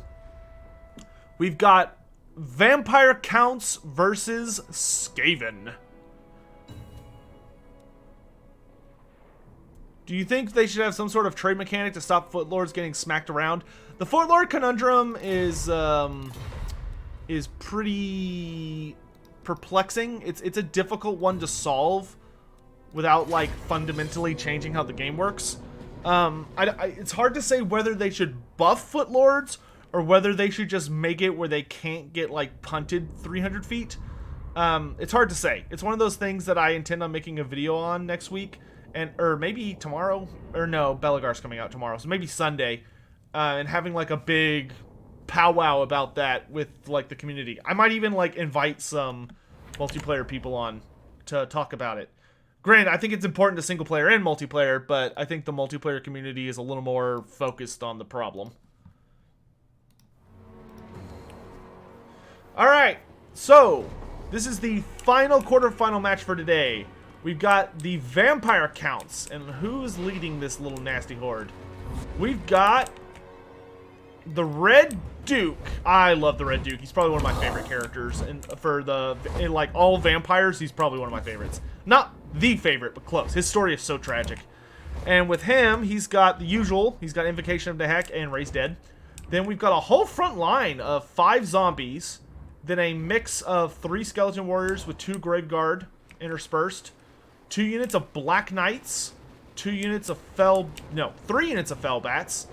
we've got Vampire Counts versus Skaven. Do you think they should have some sort of trade mechanic to stop Footlords getting smacked around? The Footlord conundrum is pretty perplexing. It's a difficult one to solve without like fundamentally changing how the game works. It's hard to say whether they should buff Footlords or whether they should just make it where they can't get like punted 300 feet. It's hard to say. It's one of those things that I intend on making a video on next week. Or maybe tomorrow, or no, Belagar's coming out tomorrow, so maybe Sunday, and having like a big powwow about that with like the community. I might even like invite some multiplayer people on to talk about it. Granted, I think it's important to single player and multiplayer, but I think the multiplayer community is a little more focused on the problem. Alright, so this is the final quarterfinal match for today. We've got the Vampire Counts, and who's leading this little nasty horde? We've got the Red Duke. I love the Red Duke. He's probably one of my favorite characters, and in like all vampires, he's probably one of my favorites. Not the favorite, but close. His story is so tragic. And with him, he's got the usual. He's got Invocation of the Heck and Raise Dead. Then we've got a whole front line of 5 zombies, then a mix of 3 skeleton warriors with 2 Grave Guard interspersed. 2 units of Black Knights, 3 units of fell bats,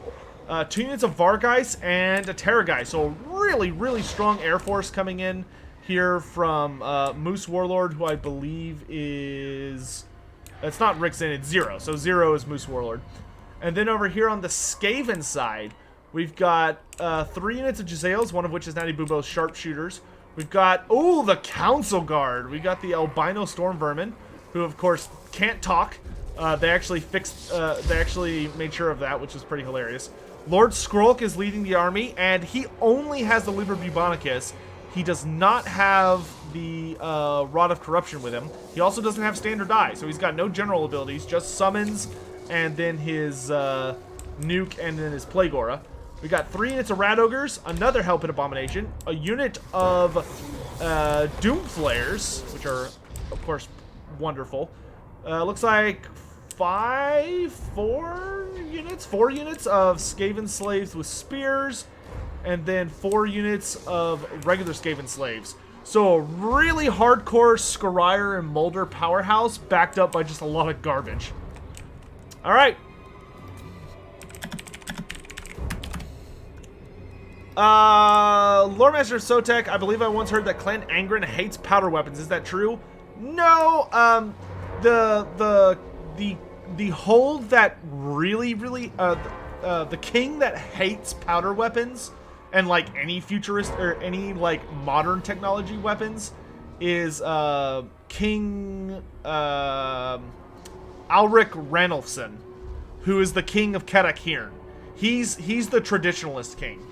2 units of Vargeist, and a Terrorgeist. So a really, really strong Air Force coming in here from Moose Warlord, who I believe is... It's not Rixen, it's Zero. So Zero is Moose Warlord. And then over here on the Skaven side, we've got 3 units of Jezzails, one of which is Natty Bubo's Sharpshooters. We've got, oh, the Council Guard. We got the Albino Storm Vermin, who of course can't talk. They actually made sure of that, which is pretty hilarious. Lord Skrulk is leading the army, and he only has the Liber Bubonicus. He does not have the Rod of Corruption with him. He also doesn't have Standard Eye, so he's got no general abilities, just summons, and then his Nuke, and then his Plague Aura. We got 3 units of Rat Ogres, another Hellpit Abomination, a unit of Doom Flayers, which are, of course, wonderful. Looks like 4 units of Skaven Slaves with Spears, and then 4 units of regular Skaven Slaves. So a really hardcore Scryer and Molder powerhouse backed up by just a lot of garbage. Alright. Loremaster Sotek, I believe I once heard that Clan Angren hates powder weapons. Is that true? No, the hold that really, the king that hates powder weapons and like any futurist or any like modern technology weapons is King Alric Ranulfson, who is the king of Katakirn. He's the traditionalist king.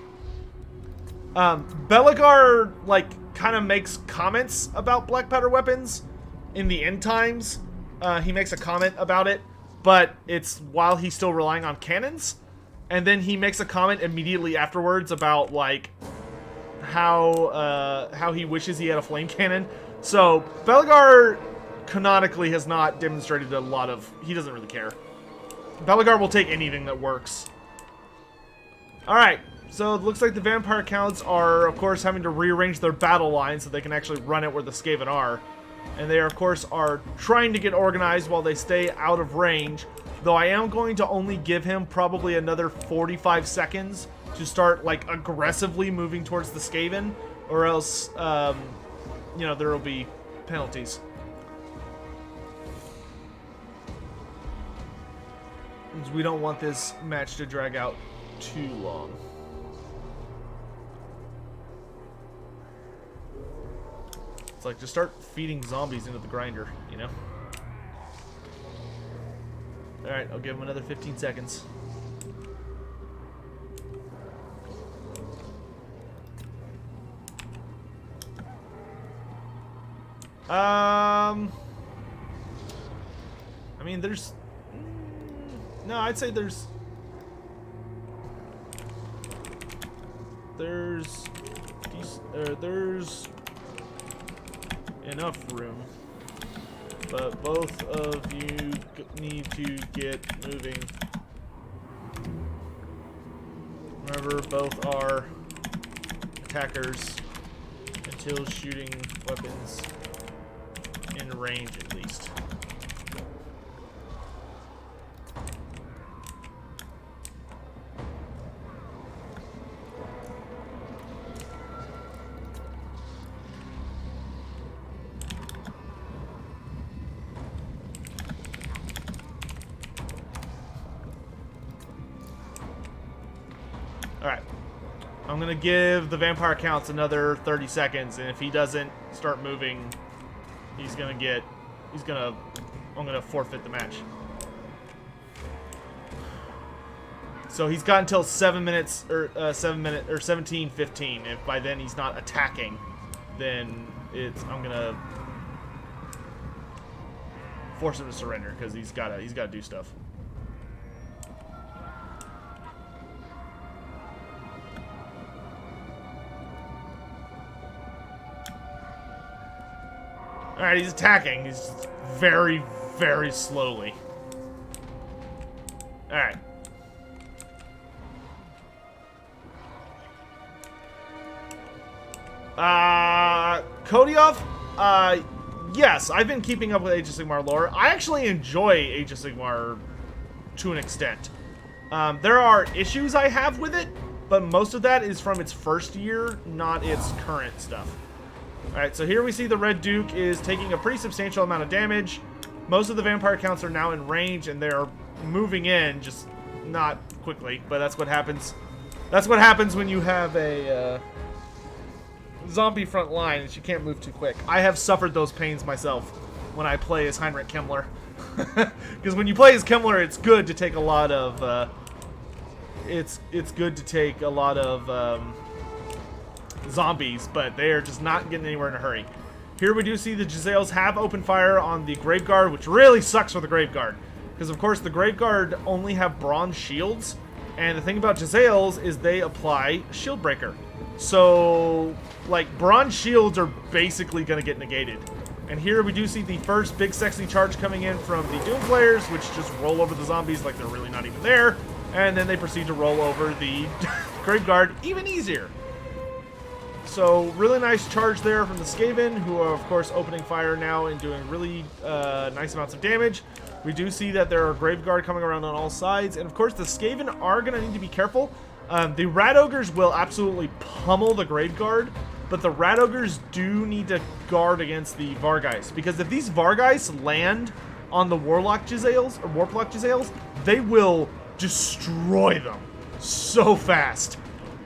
Belegar like kind of makes comments about black powder weapons in the end times. He makes a comment about it, but it's while he's still relying on cannons. And then he makes a comment immediately afterwards about like how he wishes he had a flame cannon. So Belegar canonically has not demonstrated a lot of... He doesn't really care. Belegar will take anything that works. Alright, so it looks like the Vampire Counts are, of course, having to rearrange their battle line so they can actually run it where the Skaven are. And they, of course, are trying to get organized while they stay out of range. Though I am going to only give him probably another 45 seconds to start, like, aggressively moving towards the Skaven. Or else, you know, there will be penalties. We don't want this match to drag out too long. It's like, just start feeding zombies into the grinder, you know? Alright, I'll give him another 15 seconds. I mean, there's... No, I'd say there's enough room, but both of you need to get moving. Remember, both are attackers until shooting weapons in range, at least. Alright. I'm gonna give the Vampire Counts another 30 seconds, and if he doesn't start moving, I'm gonna forfeit the match. So he's got until 7 minutes, or 17:15. If by then he's not attacking, then I'm gonna force him to surrender, because he's gotta do stuff. Alright, he's attacking. He's just very, very slowly. Alright. Kodioff? Yes, I've been keeping up with Age of Sigmar lore. I actually enjoy Age of Sigmar to an extent. There are issues I have with it, but most of that is from its first year, not its current stuff. Alright, so here we see the Red Duke is taking a pretty substantial amount of damage. Most of the vampire counts are now in range, and they're moving in, just not quickly, but that's what happens. That's what happens when you have a zombie front line, is you can't move too quick. I have suffered those pains myself when I play as Heinrich Himmler. Because when you play as Himmler, it's good to take a lot of it's good to take a lot of zombies, but they are just not getting anywhere in a hurry. Here we do see the Jezzails have open fire on the Grave Guard, which really sucks for the Grave Guard. Because, of course, the Grave Guard only have bronze shields. And the thing about Jezzails is they apply Shield Breaker. So, like, bronze shields are basically going to get negated. And here we do see the first big sexy charge coming in from the Doom Players, which just roll over the zombies like they're really not even there. And then they proceed to roll over the Grave Guard even easier. So, really nice charge there from the Skaven, who are, of course, opening fire now and doing really nice amounts of damage. We do see that there are Grave Guard coming around on all sides. And, of course, the Skaven are going to need to be careful. The Rat Ogres will absolutely pummel the Grave Guard, but the Rat Ogres do need to guard against the Vargeist. Because if these Vargeist land on the Warlock Jezzails, or Warplock Jezzails, they will destroy them so fast.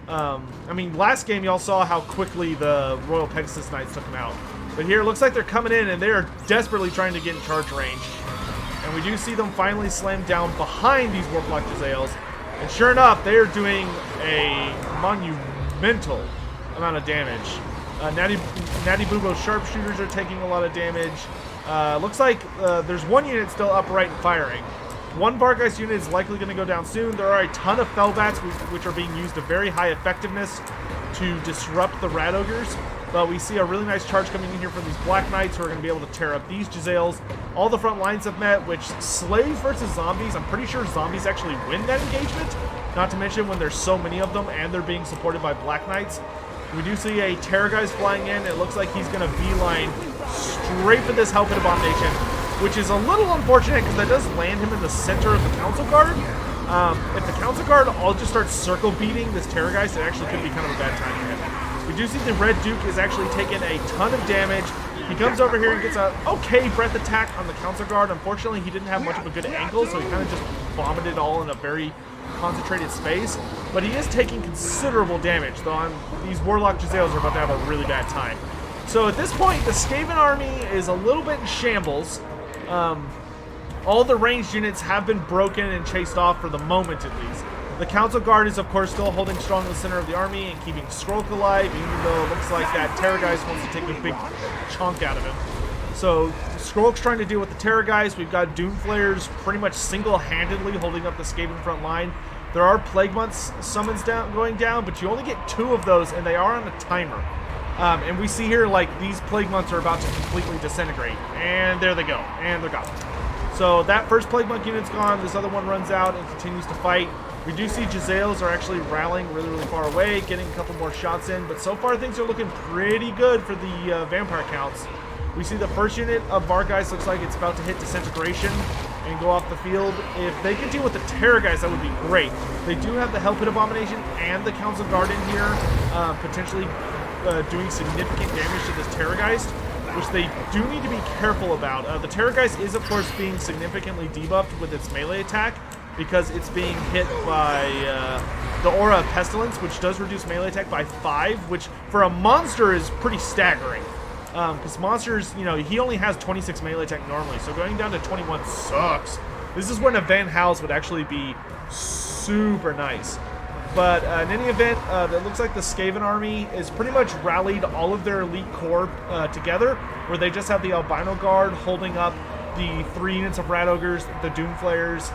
I mean, last game y'all saw how quickly the Royal Pegasus Knights took them out. But here it looks like they're coming in and they are desperately trying to get in charge range. And we do see them finally slam down behind these Warplock Jezzails. And sure enough, they are doing a monumental amount of damage. Natty Bubo's sharpshooters are taking a lot of damage. Looks like there's one unit still upright and firing. One Vargeist unit is likely going to go down soon. There are a ton of Fellbats which are being used to very high effectiveness to disrupt the Rat Ogres. But we see a really nice charge coming in here from these Black Knights who are going to be able to tear up these Jezzails. All the front lines have met, which slaves versus zombies, I'm pretty sure zombies actually win that engagement. Not to mention when there's so many of them and they're being supported by Black Knights. We do see a Terrorgeist flying in. It looks like he's going to beeline straight for this Helping Abomination, which is a little unfortunate because that does land him in the center of the Council Guard. If the Council Guard all just starts circle beating this Terrorgeist, it actually could be kind of a bad time for him. We do see the Red Duke is actually taking a ton of damage. He comes over here and gets a okay breath attack on the Council Guard. Unfortunately, he didn't have much of a good angle, so he kind of just vomited all in a very concentrated space. But he is taking considerable damage, though these Warlock Jezzails are about to have a really bad time. So at this point, the Skaven army is a little bit in shambles. All the ranged units have been broken and chased off for the moment, at least. The Council Guard is, of course, still holding strong in the center of the army and keeping Skrulk alive, even though it looks like that Terrorgeist wants to take a big chunk out of him. So, Skrulk's trying to deal with the Terrorgeist. We've got Doomflayers pretty much single-handedly holding up the Skaven front line. There are Plague Months summons going down, but you only get 2 of those, and they are on a timer. And we see here, like, these Plague Months are about to completely disintegrate. And there they go. And they're gone. So, that first Plague Monk unit's gone. This other one runs out and continues to fight. We do see Jezzails are actually rallying really, really far away, getting a couple more shots in, but so far things are looking pretty good for the vampire counts. We see the first unit of Vargeist looks like it's about to hit disintegration and go off the field. If they can deal with the Terrorgeist, that would be great. They do have the Hellpit Abomination and the Council Guard in here, potentially doing significant damage to this Terrorgeist, which they do need to be careful about. The Terrorgeist is, of course, being significantly debuffed with its melee attack, because it's being hit by the Aura of Pestilence, which does reduce melee attack by 5, which for a monster is pretty staggering. Because monsters, you know, he only has 26 melee attack normally, so going down to 21 sucks. This is when a Van Hals would actually be super nice. But in any event, it looks like the Skaven army is pretty much rallied all of their elite corps together, where they just have the Albino Guard holding up the 3 units of Rat Ogres, the Doomflayers,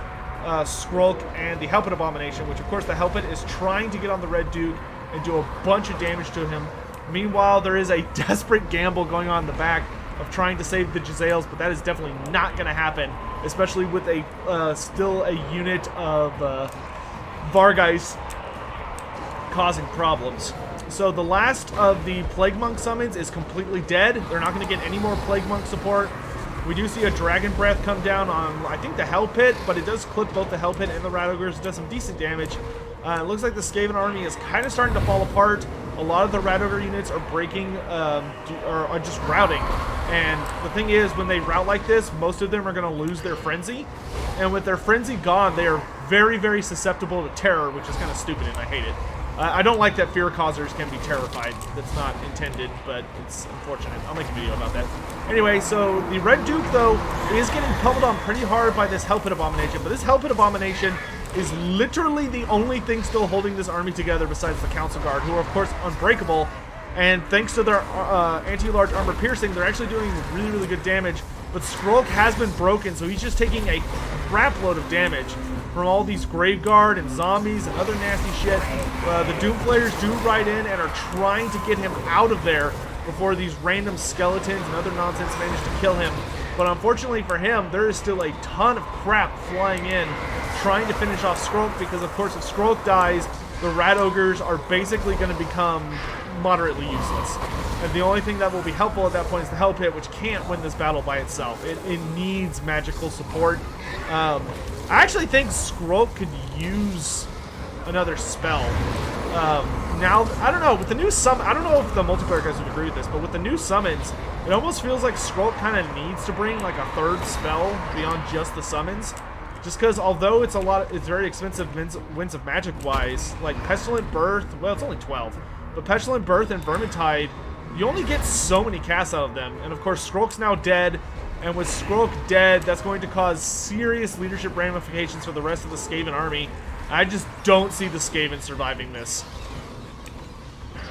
Skrulk, and the Hellpit Abomination, which of course the Hellpit is trying to get on the Red Duke and do a bunch of damage to him. Meanwhile, there is a desperate gamble going on in the back of trying to save the Jezzails, but that is definitely not going to happen, especially with a still a unit of Vargeist causing problems. So the last of the Plague Monk summons is completely dead. They're not going to get any more Plague Monk support. We do see a Dragon Breath come down on, I think, the Hell Pit, but it does clip both the Hell Pit and the Rat Ogres. It does some decent damage. It looks like the Skaven army is kind of starting to fall apart. A lot of the Rat Ogre units are breaking, are just routing. And the thing is, when they rout like this, most of them are going to lose their Frenzy. And with their Frenzy gone, they are very, very susceptible to terror, which is kind of stupid, and I hate it. I don't like that fear causers can be terrified. That's not intended, but it's unfortunate. I'll make a video about that. Anyway, so the Red Duke, though, is getting pummeled on pretty hard by this Hell Pit Abomination. But this Hell Pit Abomination is literally the only thing still holding this army together besides the Council Guard, who are, of course, unbreakable. And thanks to their anti-large armor piercing, they're actually doing really, really good damage. But Skrulk has been broken, so he's just taking a crap load of damage from all these Grave Guard and zombies and other nasty shit. The Doom players do ride in and are trying to get him out of there before these random skeletons and other nonsense manage to kill him. But unfortunately for him, there is still a ton of crap flying in, trying to finish off Skrulk, because of course if Skrulk dies, the Rat Ogres are basically going to become moderately useless. And the only thing that will be helpful at that point is the Hell Pit, which can't win this battle by itself. It needs magical support. I actually think Skrulk could use another spell. Now, I don't know, with the new summon, I don't know if the multiplayer guys would agree with this, but with the new summons, it almost feels like Skrulk kind of needs to bring like a third spell beyond just the summons. Just because although it's very expensive Winds of Magic wise, like Pestilent Birth, well, it's only 12, but Pestilent Birth and Vermintide, you only get so many casts out of them. And of course, Skrulk's now dead, and with Skrulk dead, that's going to cause serious leadership ramifications for the rest of the Skaven army. I just don't see the Skaven surviving this.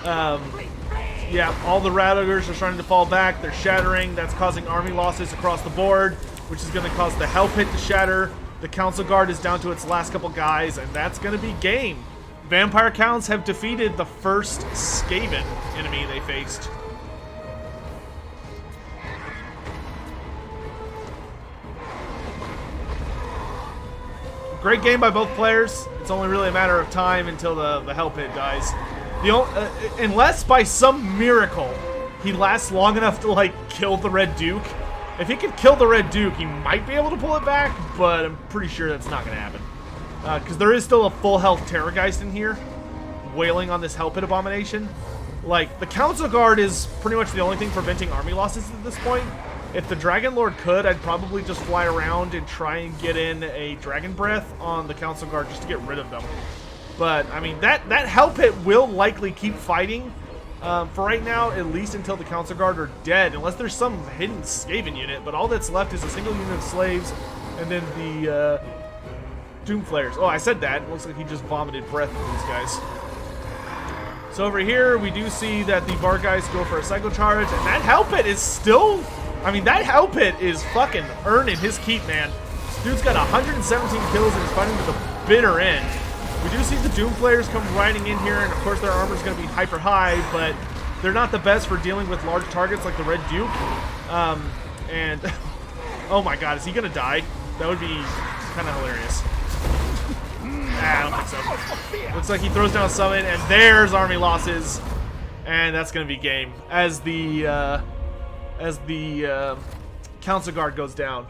Yeah, all the Rat Ogres are starting to fall back. They're shattering. That's causing army losses across the board, which is going to cause the Hell Pit to shatter. The Council Guard is down to its last couple guys, and that's going to be game. Vampire Counts have defeated the first Skaven enemy they faced. Great game by both players. It's only really a matter of time until the Hell Pit dies. Unless by some miracle he lasts long enough to like kill the Red Duke. If he could kill the Red Duke, he might be able to pull it back, but I'm pretty sure that's not going to happen. Because there is still a full health Terrorgeist in here, wailing on this Hell Pit Abomination. Like, the Council Guard is pretty much the only thing preventing army losses at this point. If the Dragon Lord could, I'd probably just fly around and try and get in a Dragon Breath on the Council Guard just to get rid of them. But, I mean, that Hell Pit will likely keep fighting for right now, at least until the Council Guard are dead, unless there's some hidden Skaven unit. But all that's left is a single unit of slaves, and then the Doom Flayers. Oh, I said that. It looks like he just vomited breath at these guys. So over here, we do see that the Bar guys go for a Cycle Charge, and that Hell Pit is still... I mean, that Hell Pit is fucking earning his keep, man. Dude's got 117 kills and is fighting to the bitter end. We do see the Doom Flayers come riding in here, and of course their armor's going to be hyper high, but they're not the best for dealing with large targets like the Red Duke. And oh my god, is he going to die? That would be kind of hilarious. I don't think so. Looks like he throws down a summon, and there's army losses, and that's going to be game as the Council Guard goes down.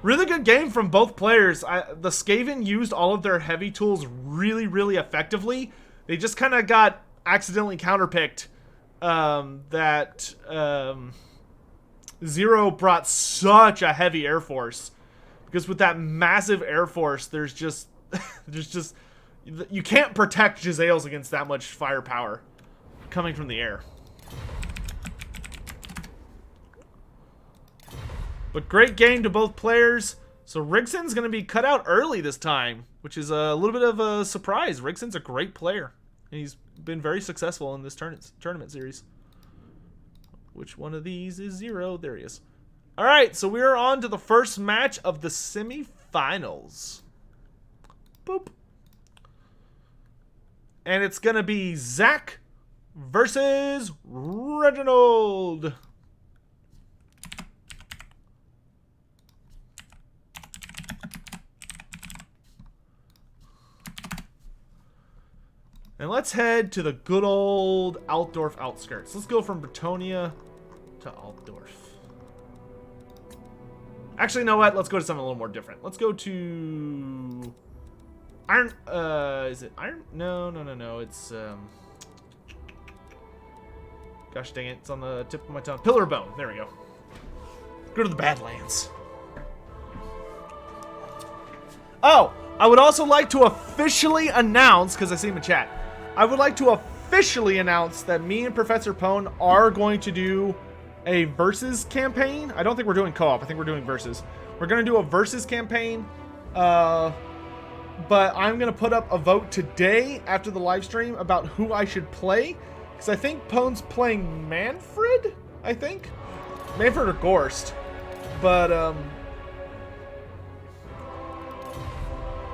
Really good game from both players. The Skaven used all of their heavy tools really, really effectively. They just kind of got accidentally counterpicked. Zero brought such a heavy air force. Because with that massive air force, there's just you can't protect Jezzails against that much firepower coming from the air. But great game to both players. So Rigson's going to be cut out early this time, which is a little bit of a surprise. Rigson's a great player, and he's been very successful in this tournament series. Which one of these is Zero? There he is. All right, so we are on to the first match of the semifinals. Boop. And it's going to be Zach versus Reginald. And let's head to the good old Altdorf outskirts. Let's go from Bretonnia to Altdorf. Actually, you know what? Let's go to something a little more different. Let's go to Iron. Is it Iron? No. It's gosh dang it! It's on the tip of my tongue. Pillar of Bone. There we go. Go to the Badlands. Oh, I would also like to officially announce, because I see him in chat, I would like to officially announce that me and Professor Pone are going to do a versus campaign. I don't think we're doing co-op. I think we're doing versus. We're going to do a versus campaign. But I'm going to put up a vote today after the live stream about who I should play. Because I think Pone's playing Manfred, I think. Manfred or Gorst. But,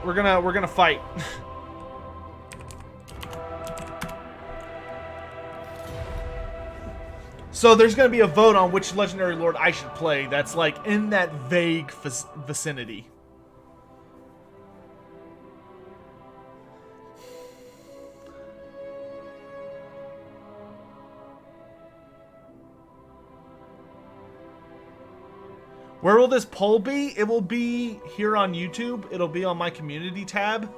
we're gonna fight. So there's gonna be a vote on which legendary lord I should play. That's like in that vague vicinity. Where will this poll be? It will be here on YouTube. It'll be on my community tab.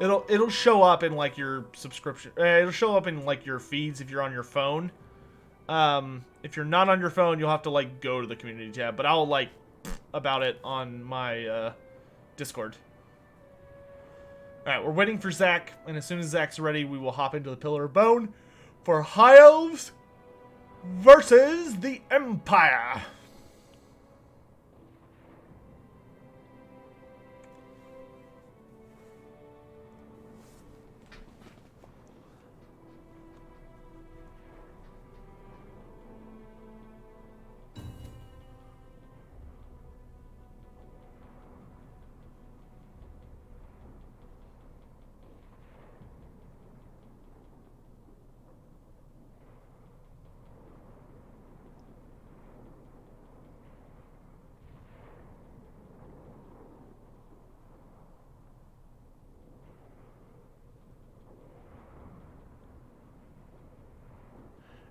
It'll show up in like your subscription. It'll show up in like your feeds if you're on your phone. If you're not on your phone, you'll have to like go to the community tab. But I'll like about it on my Discord. All right, we're waiting for Zach, and as soon as Zach's ready, we will hop into the Pillar of Bone for High Elves versus the Empire.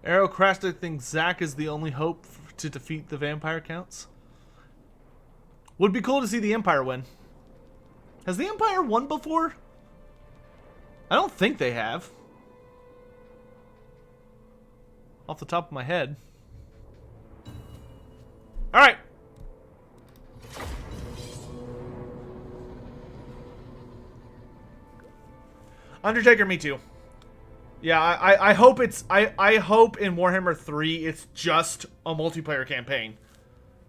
Aerocrastic thinks Zach is the only hope to defeat the vampire counts. Would be cool to see the Empire win. Has the Empire won before? I don't think they have. Off the top of my head. Alright. Undertaker, me too. Yeah, I hope it's I hope in Warhammer 3 it's just a multiplayer campaign.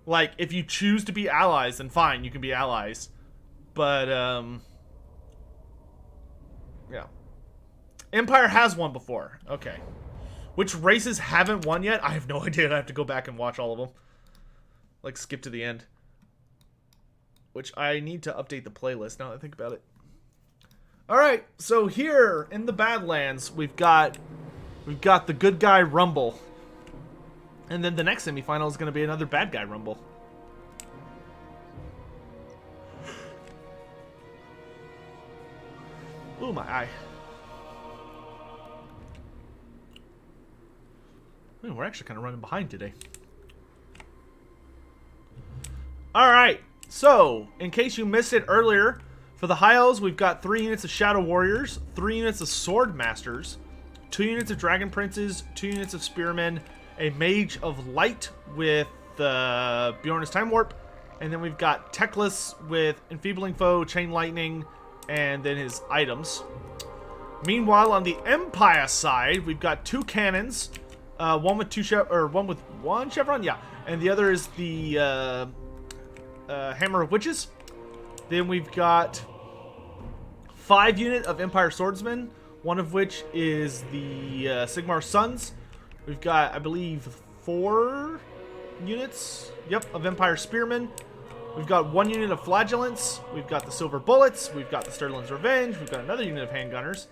Like, if you choose to be allies, then fine, you can be allies. But yeah. Empire has won before. Okay. Which races haven't won yet? I have no idea. I have to go back and watch all of them. Like, skip to the end. Which I need to update the playlist now that I think about it. Alright, so here in the Badlands, we've got the good guy Rumble. And then the next semifinal is going to be another bad guy Rumble. Ooh, my eye. Ooh, we're actually kind of running behind today. Alright, so, in case you missed it earlier, for the High Elves, we've got 3 units of Shadow Warriors, 3 units of Sword Masters, 2 units of Dragon Princes, 2 units of Spearmen, a Mage of Light with Bjorn's Time Warp, and then we've got Teclis with Enfeebling Foe, Chain Lightning, and then his items. Meanwhile, on the Empire side, we've got 2 cannons, one with one chevron, yeah, and the other is the Hammer of Witches. Then we've got 5 unit of Empire Swordsmen, one of which is the Sigmar Sons. We've got, I believe, 4 units, yep, of Empire Spearmen. We've got 1 unit of Flagellants. We've got the Silver Bullets. We've got the Sterling's Revenge. We've got another unit of Handgunners.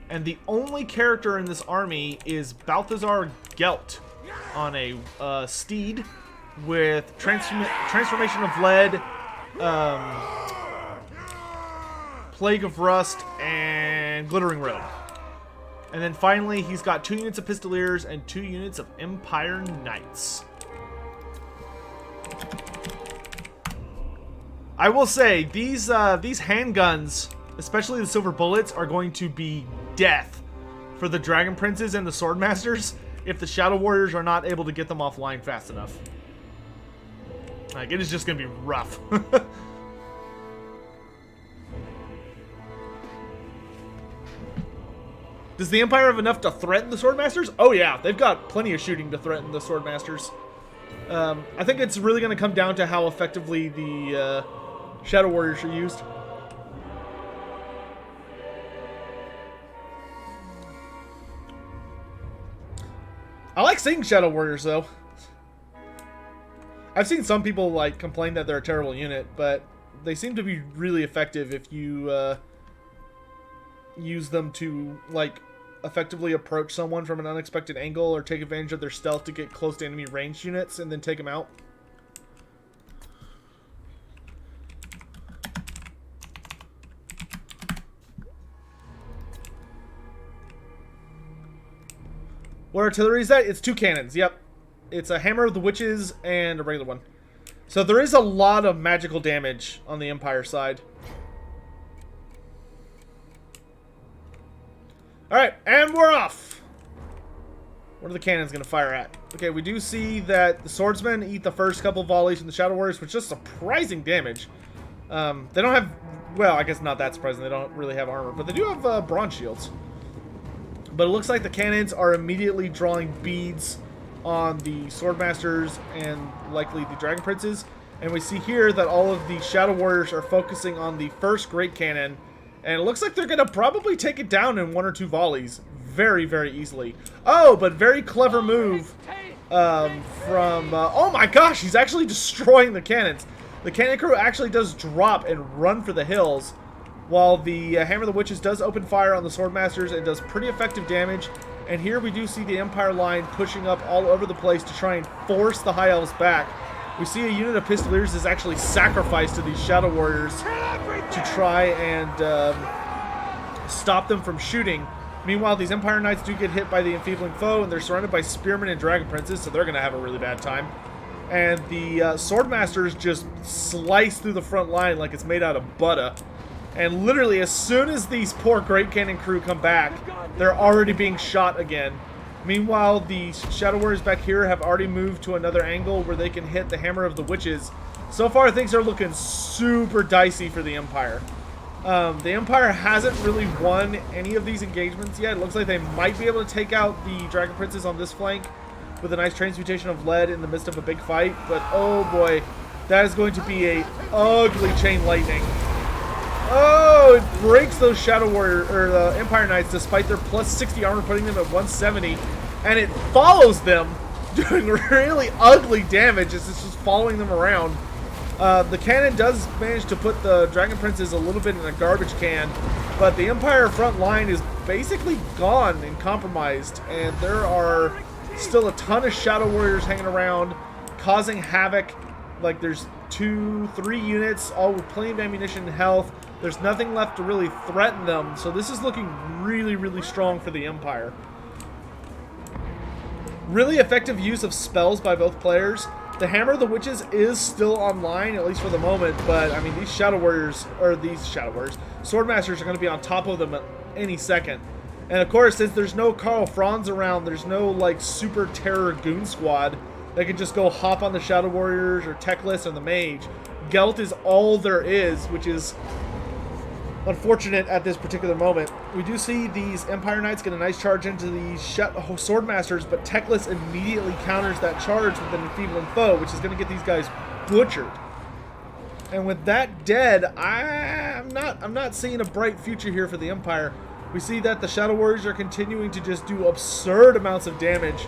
And the only character in this army is Balthazar Gelt on a steed with Transformation of Lead, Plague of Rust, and Glittering Road. And then finally, he's got 2 units of Pistoliers and 2 units of Empire Knights. I will say, these handguns, especially the silver bullets, are going to be death for the Dragon Princes and the Sword Masters if the Shadow Warriors are not able to get them offline fast enough. Like, it is just going to be rough. Does the Empire have enough to threaten the Swordmasters? Oh yeah, they've got plenty of shooting to threaten the Swordmasters. I think it's really going to come down to how effectively the Shadow Warriors are used. I like seeing Shadow Warriors though. I've seen some people like complain that they're a terrible unit, but they seem to be really effective if you use them to like effectively approach someone from an unexpected angle or take advantage of their stealth to get close to enemy ranged units and then take them out. What artillery is that? It's 2 cannons. Yep. It's a Hammer of the Witches and a regular one. So there is a lot of magical damage on the Empire side. Alright, and we're off! What are the cannons going to fire at? Okay, we do see that the swordsmen eat the first couple volleys from the Shadow Warriors, which is surprising damage. They don't have... Well, I guess not that surprising. They don't really have armor, but they do have bronze shields. But it looks like the cannons are immediately drawing beads on the Swordmasters and likely the Dragon Princes. And we see here that all of the Shadow Warriors are focusing on the first Great Cannon. And it looks like they're going to probably take it down in 1 or 2 volleys. Very, very easily. Oh, but very clever move oh my gosh, he's actually destroying the cannons. The cannon crew actually does drop and run for the hills, while the Hammer of the Witches does open fire on the Swordmasters and does pretty effective damage. And here we do see the Empire line pushing up all over the place to try and force the High Elves back. We see a unit of Pistoliers is actually sacrificed to these Shadow Warriors to try and stop them from shooting. Meanwhile, these Empire Knights do get hit by the enfeebling foe, and they're surrounded by Spearmen and Dragon Princes, so they're going to have a really bad time. And the Swordmasters just slice through the front line like it's made out of butter. And literally, as soon as these poor Great Cannon crew come back, they're already being shot again. Meanwhile, the Shadow Warriors back here have already moved to another angle where they can hit the Hammer of the Witches. So far, things are looking super dicey for the Empire. The Empire hasn't really won any of these engagements yet. It looks like they might be able to take out the Dragon Princes on this flank with a nice transmutation of lead in the midst of a big fight. But oh boy, that is going to be a ugly chain lightning. Oh, it breaks those Shadow Warrior or the Empire Knights despite their plus 60 armor, putting them at 170, and it follows them, doing really ugly damage as it's just following them around. The cannon does manage to put the Dragon Princes a little bit in a garbage can, but the Empire front line is basically gone and compromised, and there are still a ton of Shadow Warriors hanging around, causing havoc. Like, there's 2, 3 units, all with plenty of ammunition and health. There's nothing left to really threaten them, so this is looking really, really strong for the Empire. Really effective use of spells by both players. The Hammer of the Witches is still online, at least for the moment, but, I mean, these Swordmasters are going to be on top of them at any second. And, of course, since there's no Karl Franz around, there's no, like, super terror goon squad that can just go hop on the Shadow Warriors or Teclis or the Mage. Gelt is all there is, which is unfortunate at this particular moment. We do see these Empire Knights get a nice charge into the Swordmasters, but Teclis immediately counters that charge with an enfeebling foe, which is going to get these guys butchered. And with that dead, I'm not seeing a bright future here for the Empire. We see that the Shadow Warriors are continuing to just do absurd amounts of damage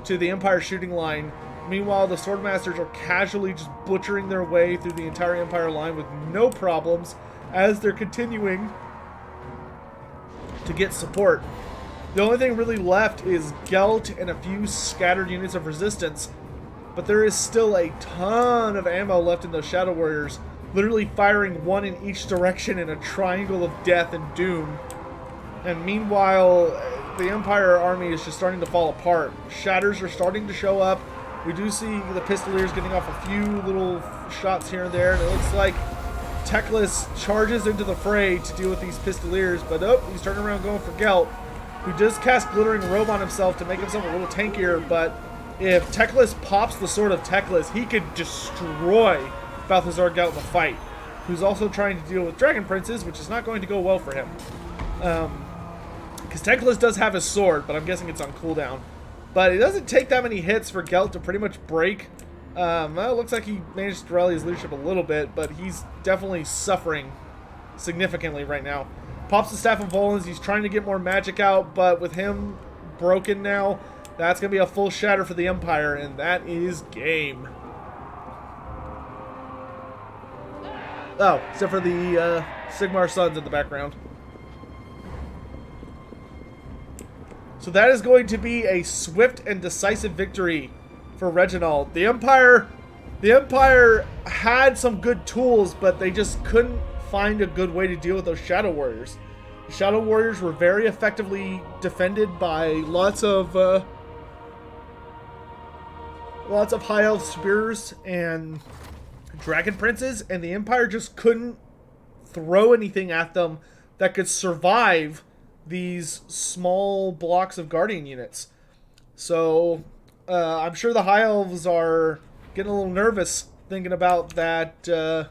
to the Empire shooting line. Meanwhile, the Swordmasters are casually just butchering their way through the entire Empire line with no problems, as they're continuing to get support. The only thing really left is Gelt and a few scattered units of resistance, but there is still a ton of ammo left in those Shadow Warriors, literally firing one in each direction in a triangle of death and doom. And meanwhile, the Empire army is just starting to fall apart. Shatters are starting to show up. We do see the Pistoliers getting off a few little shots here and there, and it looks like Teclis charges into the fray to deal with these Pistoliers, but oh, he's turning around going for Gelt, who does cast Glittering Robe on himself to make himself a little tankier, but if Teclis pops the Sword of Teclis, he could destroy Balthazar Gelt in the fight, who's also trying to deal with Dragon Princes, which is not going to go well for him. Because Teclis does have his sword, but I'm guessing it's on cooldown. But it doesn't take that many hits for Gelt to pretty much break. Well, it looks like he managed to rally his leadership a little bit, but he's definitely suffering significantly right now. Pops the Staff of Volans, he's trying to get more magic out, but with him broken now, that's going to be a full shatter for the Empire, and that is game. Oh, except for the Sigmar Suns in the background. So that is going to be a swift and decisive victory for Reginald. The Empire had some good tools, but they just couldn't find a good way to deal with those Shadow Warriors. The Shadow Warriors were very effectively defended by lots of High Elf Spears and Dragon Princes, and the Empire just couldn't throw anything at them that could survive these small blocks of Guardian units. So I'm sure the High Elves are getting a little nervous thinking about that the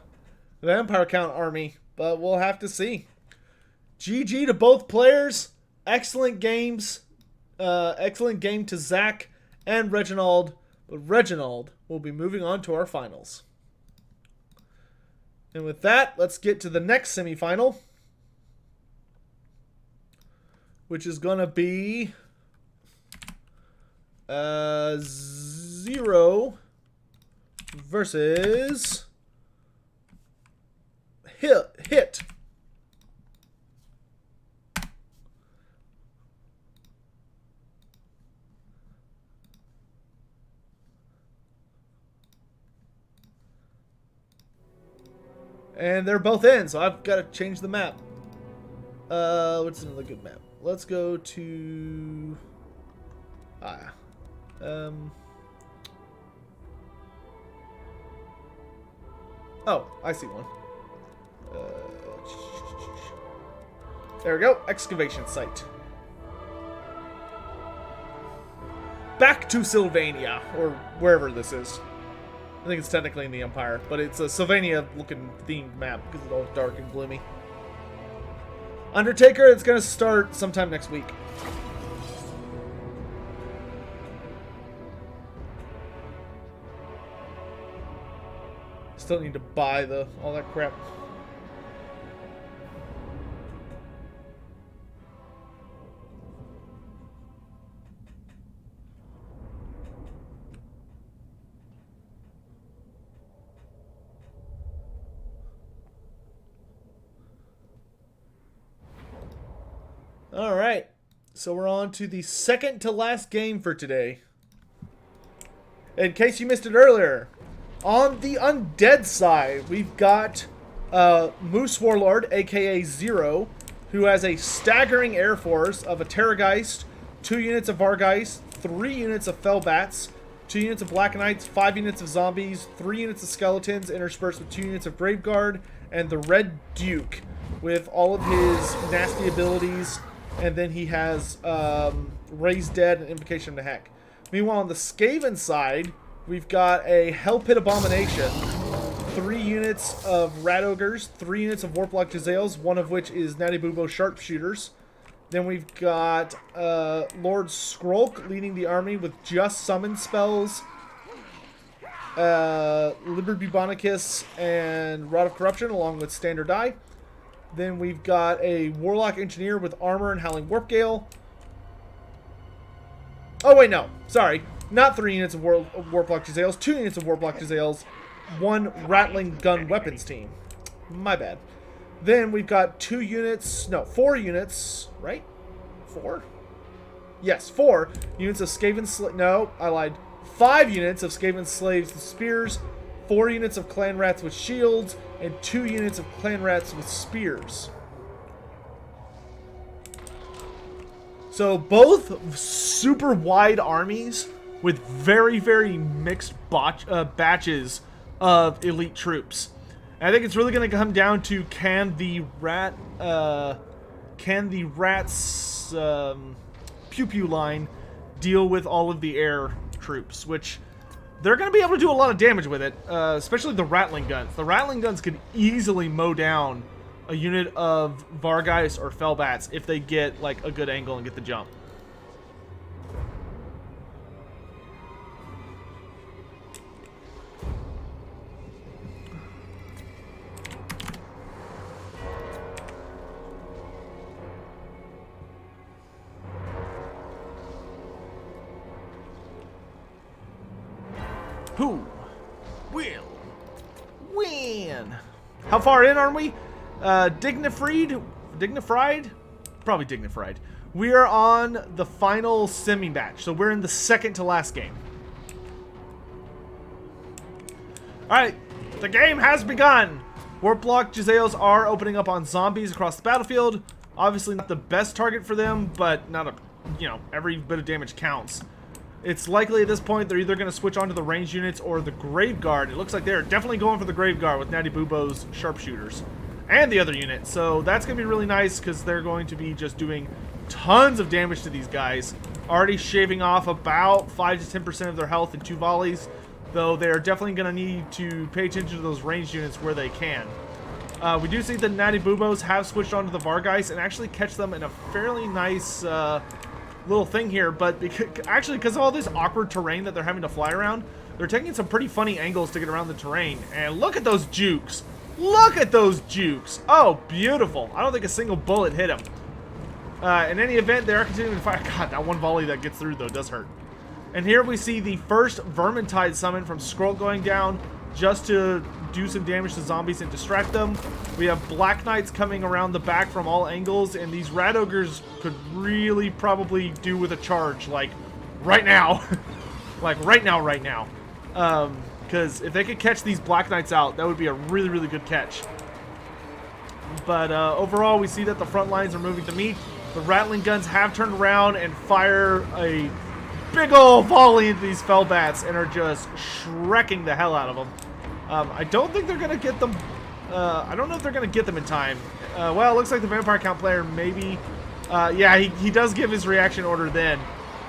Empire Count army, but we'll have to see. GG to both players. Excellent games. Excellent game to Zach and Reginald. But Reginald will be moving on to our finals. And with that, let's get to the next semifinal, which is going to be 0 versus Hit. And they're both in, so I've got to change the map. What's another good map? Let's go to... Oh, I see one. There we go. Excavation site. Back to Sylvania, or wherever this is. I think it's technically in the Empire, but it's a Sylvania-looking themed map because it's all dark and gloomy. Undertaker, it's going to start sometime next week. Still need to buy all that crap. All right, so we're on to the second to last game for today. In case you missed it earlier, on the undead side, we've got Moose Warlord, aka Zero, who has a staggering air force of a Terrorgeist, 2 units of Vargeist, 3 units of Fellbats, 2 units of Black Knights, 5 units of Zombies, 3 units of Skeletons, interspersed with 2 units of Graveguard, and the Red Duke, with all of his nasty abilities. And then he has Raise Dead and Invocation to Heck. Meanwhile, on the Skaven side, we've got a Hell Pit Abomination, 3 units of Rat Ogres, 3 units of Warplock Jezzails, one of which is Natty Boobo Sharpshooters. Then we've got Lord Skrolk leading the army with just summon spells, Liber Bubonicus and Rod of Corruption along with Standard Die. Then we've got a Warlock Engineer with Armor and Howling Warpgale. Oh, wait, no. Sorry. Not 3 units of Warplock Jezzails. 2 units of Warplock Jezzails. 1 Rattling Gun Weapons team. My bad. Then we've got 4 units, right? 4? Yes, 4 units of Skaven Slaves. No, I lied. 5 units of Skaven Slaves with Spears. 4 units of Clan Rats with Shields. And 2 units of Clan Rats with Spears. So both super wide armies with very, very mixed batches of elite troops. And I think it's really going to come down to can the rats pew pew line deal with all of the air troops, which they're going to be able to do a lot of damage with it, especially the rattling guns. The rattling guns could easily mow down a unit of Vargeist or Fellbats if they get like a good angle and get the jump. Who will win? How far in are we? Dignified? Probably dignified. We are on the final semi-match, so we're in the second to last game. Alright, the game has begun! Warp Block Jezzails are opening up on zombies across the battlefield. Obviously not the best target for them, but not a, every bit of damage counts. It's likely at this point they're either going to switch on to the ranged units or the Grave Guard. It looks like they're definitely going for the Grave Guard with Natty Bubo's sharpshooters. And the other unit. So that's going to be really nice because they're going to be just doing tons of damage to these guys. Already shaving off about 5 to 10% of their health in 2 volleys. Though they're definitely going to need to pay attention to those ranged units where they can. We do see the Natty Bubos have switched on to the Vargeist and actually catch them in a fairly nice little thing here, but because of all this awkward terrain that they're having to fly around, they're taking some pretty funny angles to get around the terrain. And look at those jukes! Look at those jukes! Oh, beautiful! I don't think a single bullet hit him. In any event, they are continuing to fire. God, that one volley that gets through, though, does hurt. And here we see the first Vermintide summon from Skrull going down just to do some damage to zombies and distract them. We have Black Knights coming around the back from all angles, and these Rat Ogres could really probably do with a charge, like, right now. Like, right now. Because if they could catch these Black Knights out, that would be a really, really good catch. But overall, we see that the front lines are moving to meet. The Rattling Guns have turned around and fire a big ol' volley into these Fellbats and are just shrekking the hell out of them. I don't think they're going to get them. I don't know if they're going to get them in time. Well, it looks like the Vampire Count player maybe. Yeah, he does give his reaction order then.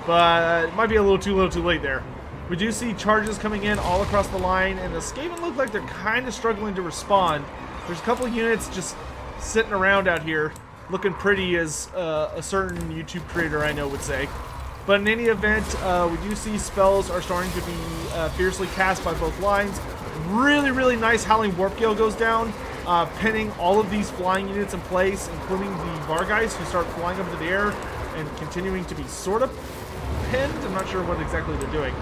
But it might be a little too late there. We do see charges coming in all across the line. And the Skaven look like they're kind of struggling to respond. There's a couple of units just sitting around out here. Looking pretty, as a certain YouTube creator I know would say. But in any event, we do see spells are starting to be fiercely cast by both lines. Really, really nice Howling Warp Gale goes down, pinning all of these flying units in place, including the Vargeist, who start flying up into the air and continuing to be sort of pinned. I'm not sure what exactly they're doing.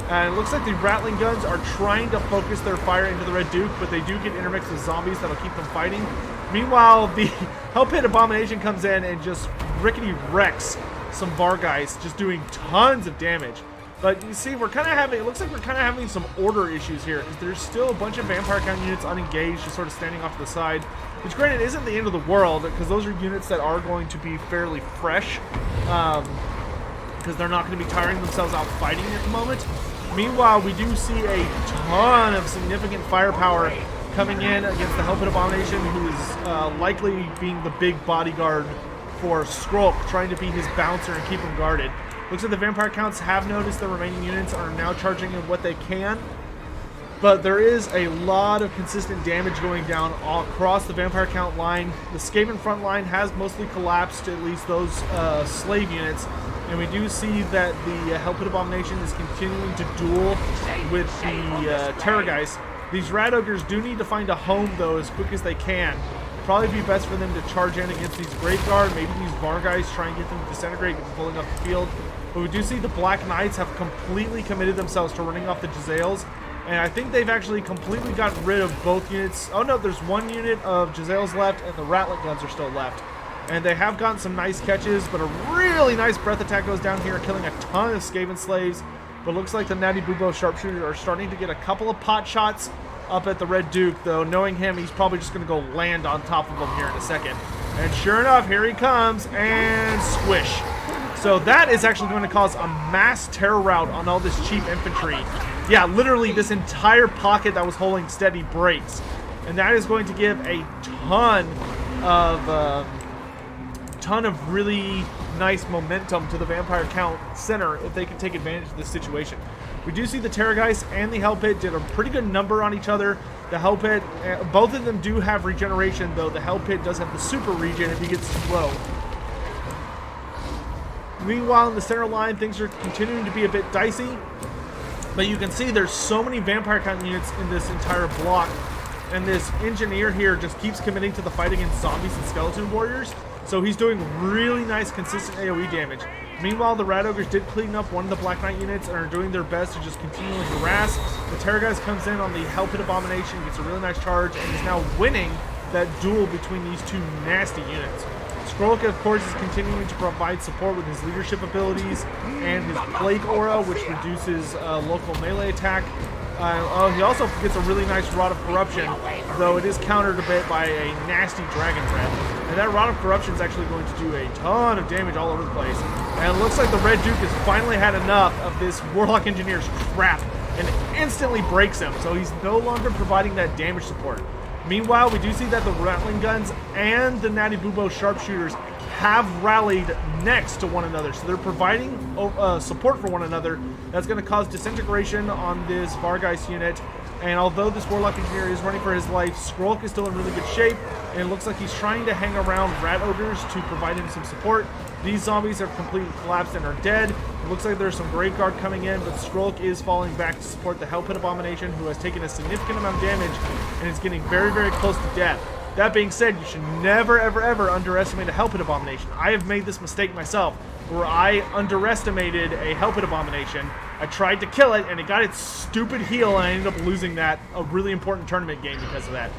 And it looks like the Rattling Guns are trying to focus their fire into the Red Duke, but they do get intermixed with zombies that'll keep them fighting. Meanwhile, the Hellpit Abomination comes in and just rickety wrecks some Vargeist, just doing tons of damage. But you see, we're kind of having, it looks like we're kind of having some order issues here, because there's still a bunch of Vampire Count units unengaged, just sort of standing off to the side, which granted isn't the end of the world, because those are units that are going to be fairly fresh, because they're not going to be tiring themselves out fighting at the moment. Meanwhile, we do see a ton of significant firepower coming in against the Hellpit Abomination, who is likely being the big bodyguard for Skrulk, trying to be his bouncer and keep him guarded. Looks like the Vampire Counts have noticed the remaining units are now charging in what they can, but there is a lot of consistent damage going down all across the Vampire Count line. The Skaven front line has mostly collapsed, at least those slave units, and we do see that the Hellpit Abomination is continuing to duel with the Terrorgeist. These Rat Ogres do need to find a home, though, as quick as they can. Probably be best for them to charge in against these Grave Guard, maybe these Vargeist, try and get them to disintegrate, get them pulling off the field. But we do see the Black Knights have completely committed themselves to running off the Jezzails, and I think they've actually completely gotten rid of both units. Oh no, there's one unit of Jezzails left, and the Rattling Guns are still left. And they have gotten some nice catches, but a really nice breath attack goes down here, killing a ton of Skaven slaves. But looks like the Natty Bubo sharpshooters are starting to get a couple of pot shots up at the Red Duke, though knowing him, he's probably just going to go land on top of him here in a second. And sure enough, here he comes, and squish. So that is actually going to cause a mass terror rout on all this cheap infantry. Yeah, literally this entire pocket that was holding steady breaks. and that is going to give a ton of really nice momentum to the Vampire Count Center if they can take advantage of this situation. We do see the Terrorgeist and the Hell Pit did a pretty good number on each other. The Hell Pit, both of them do have regeneration, though the Hell Pit does have the super regen if he gets slow. Meanwhile, in the center line, things are continuing to be a bit dicey, but you can see there's so many Vampire Count units in this entire block, and this engineer here just keeps committing to the fight against zombies and skeleton warriors, so he's doing really nice, consistent AoE damage. Meanwhile, the Rat Ogres did clean up one of the Black Knight units and are doing their best to just continually harass. The Terrorgeist comes in on the Hell Pit Abomination, gets a really nice charge, and is now winning that duel between these two nasty units. Skrulk, of course, is continuing to provide support with his leadership abilities and his Plague Aura, which reduces local melee attack. He also gets a really nice Rod of Corruption, though it is countered a bit by a nasty Dragon Breath. And that Rod of Corruption is actually going to do a ton of damage all over the place. And it looks like the Red Duke has finally had enough of this Warlock Engineer's crap and instantly breaks him, so he's no longer providing that damage support. Meanwhile, we do see that the Rattling Guns and the Natty Bubo Sharpshooters have rallied next to one another, so they're providing support for one another. That's going to cause disintegration on this Vargeist unit, and although this Warlock Engineer is running for his life, Skrulk is still in really good shape, and it looks like he's trying to hang around Rat Ogres to provide him some support. These zombies have completely collapsed and are dead. It looks like there's some Grave Guard coming in, but Skrulk is falling back to support the Hell Pit Abomination, who has taken a significant amount of damage and is getting very, very close to death. That being said, you should never, ever, ever underestimate a Hell Pit Abomination. I have made this mistake myself, where I underestimated a Hell Pit Abomination. I tried to kill it, and it got its stupid heal, and I ended up losing a really important tournament game because of that.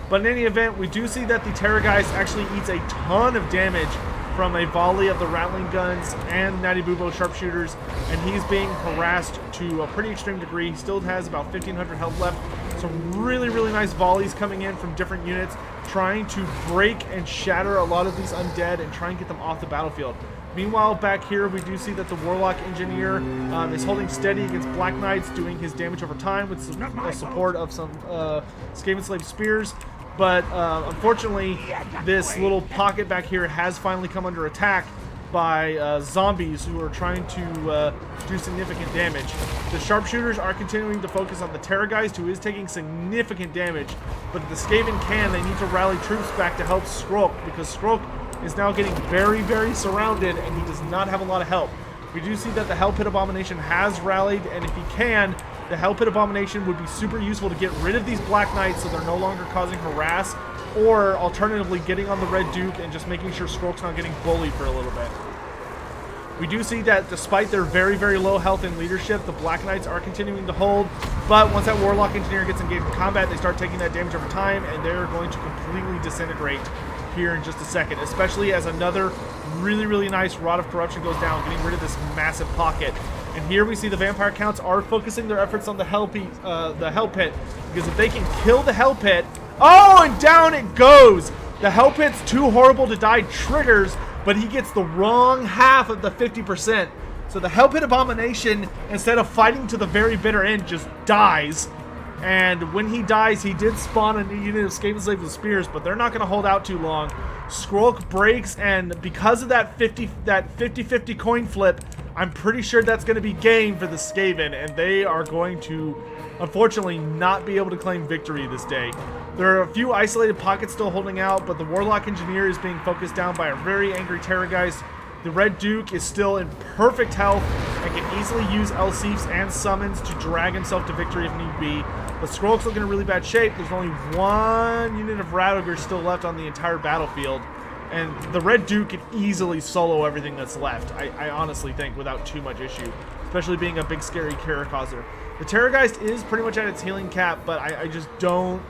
But in any event, we do see that the Terrorgeist actually eats a ton of damage from a volley of the Rattling Guns and Natty Bubo Sharpshooters, and he's being harassed to a pretty extreme degree. He still has about 1,500 health left. Some really, really nice volleys coming in from different units, trying to break and shatter a lot of these undead and try and get them off the battlefield. Meanwhile, back here, we do see that the Warlock Engineer is holding steady against Black Knights, doing his damage over time with the support of some Skaven Slave Spears. But unfortunately, this little pocket back here has finally come under attack by zombies who are trying to do significant damage. The Sharpshooters are continuing to focus on the Terrorgeist, who is taking significant damage. But if the Skaven can, they need to rally troops back to help Skrulk, because Skrulk is now getting very, very surrounded, and he does not have a lot of help. We do see that the Hell Pit Abomination has rallied, and if he can, the Hell Pit Abomination would be super useful to get rid of these Black Knights so they're no longer causing harass, or alternatively getting on the Red Duke and just making sure Skrulk's not getting bullied for a little bit. We do see that despite their very, very low health and leadership, the Black Knights are continuing to hold, but once that Warlock Engineer gets engaged in combat, they start taking that damage over time, and they're going to completely disintegrate here in just a second, especially as another really, really nice Rod of Corruption goes down, getting rid of this massive pocket. And here we see the Vampire Counts are focusing their efforts on the Hell Pit, because if they can kill the Hell Pit, oh, and down it goes! The Hell Pit's too horrible to die triggers, but he gets the wrong half of the 50%. So the Hell Pit Abomination, instead of fighting to the very bitter end, just dies. And when he dies, he did spawn a new unit of Skaven Slaves with Spears, but they're not going to hold out too long. Skrulk breaks, and because of that 50-50 coin flip, I'm pretty sure that's going to be game for the Skaven, and they are going to, unfortunately, not be able to claim victory this day. There are a few isolated pockets still holding out, but the Warlock Engineer is being focused down by a very angry Terrorgeist. The Red Duke is still in perfect health and can easily use Elves and Summons to drag himself to victory if need be. But Skrulk's looking in really bad shape. There's only one unit of Rat Ogres still left on the entire battlefield. And the Red Duke can easily solo everything that's left, I honestly think, without too much issue. Especially being a big, scary Kara causer. The Terrorgeist is pretty much at its healing cap, but I just don't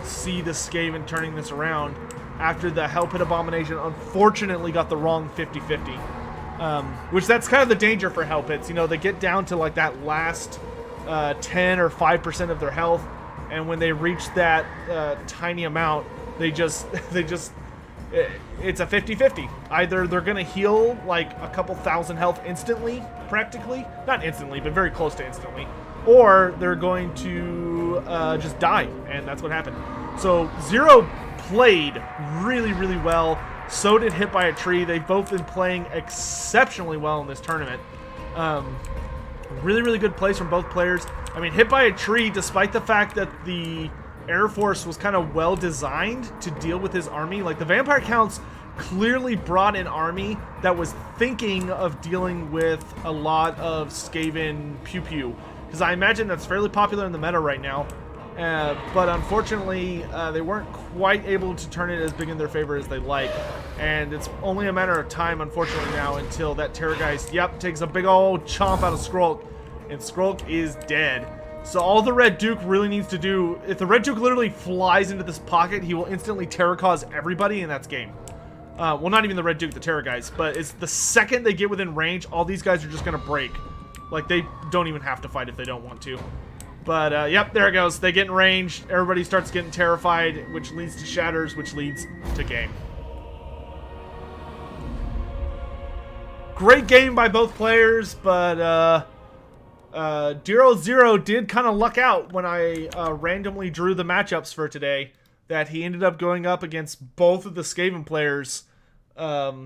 see the Skaven turning this around after the Hell Pit Abomination unfortunately got the wrong 50-50. Which that's kind of the danger for Hell Pits. You know, they get down to like that last 10 or 5% of their health, and when they reach that tiny amount, it's a 50-50. Either they're going to heal like a couple thousand health instantly, practically. Not instantly, but very close to instantly. Or they're going to just die, and that's what happened. So Zero played really, really well. So did Hit by a Tree. They've both been playing exceptionally well in this tournament. Really, really good plays from both players. I mean, Hit by a Tree, despite the fact that the Air Force was kind of well designed to deal with his army, like the Vampire Counts clearly brought an army that was thinking of dealing with a lot of Skaven Pew Pew, because I imagine that's fairly popular in the meta right now. But unfortunately, they weren't quite able to turn it as big in their favor as they like. And it's only a matter of time, unfortunately, now until that Terrorgeist, yep, takes a big old chomp out of Skrulk. And Skrulk is dead. So all the Red Duke really needs to do, if the Red Duke literally flies into this pocket, he will instantly Terror-cause everybody, and that's game. Well, not even the Red Duke, the Terrorgeist, but it's the second they get within range, all these guys are just going to break. Like, they don't even have to fight if they don't want to. But, yep, there it goes. They get in range. Everybody starts getting terrified, which leads to shatters, which leads to game. Great game by both players, but, Zero did kind of luck out when I randomly drew the matchups for today, that he ended up going up against both of the Skaven players. I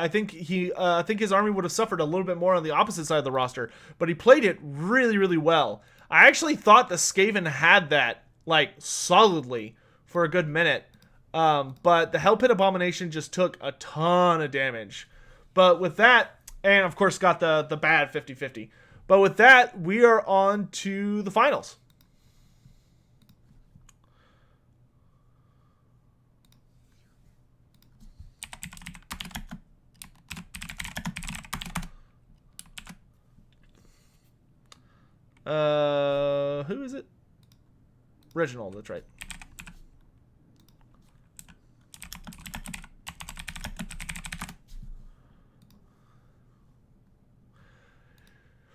think his army would have suffered a little bit more on the opposite side of the roster, but he played it really, really well. I actually thought the Skaven had that, like, solidly for a good minute, but the Hell Pit Abomination just took a ton of damage. But with that, and of course got the bad 50-50. But with that, we are on to the finals. Who is it? Reginald, that's right.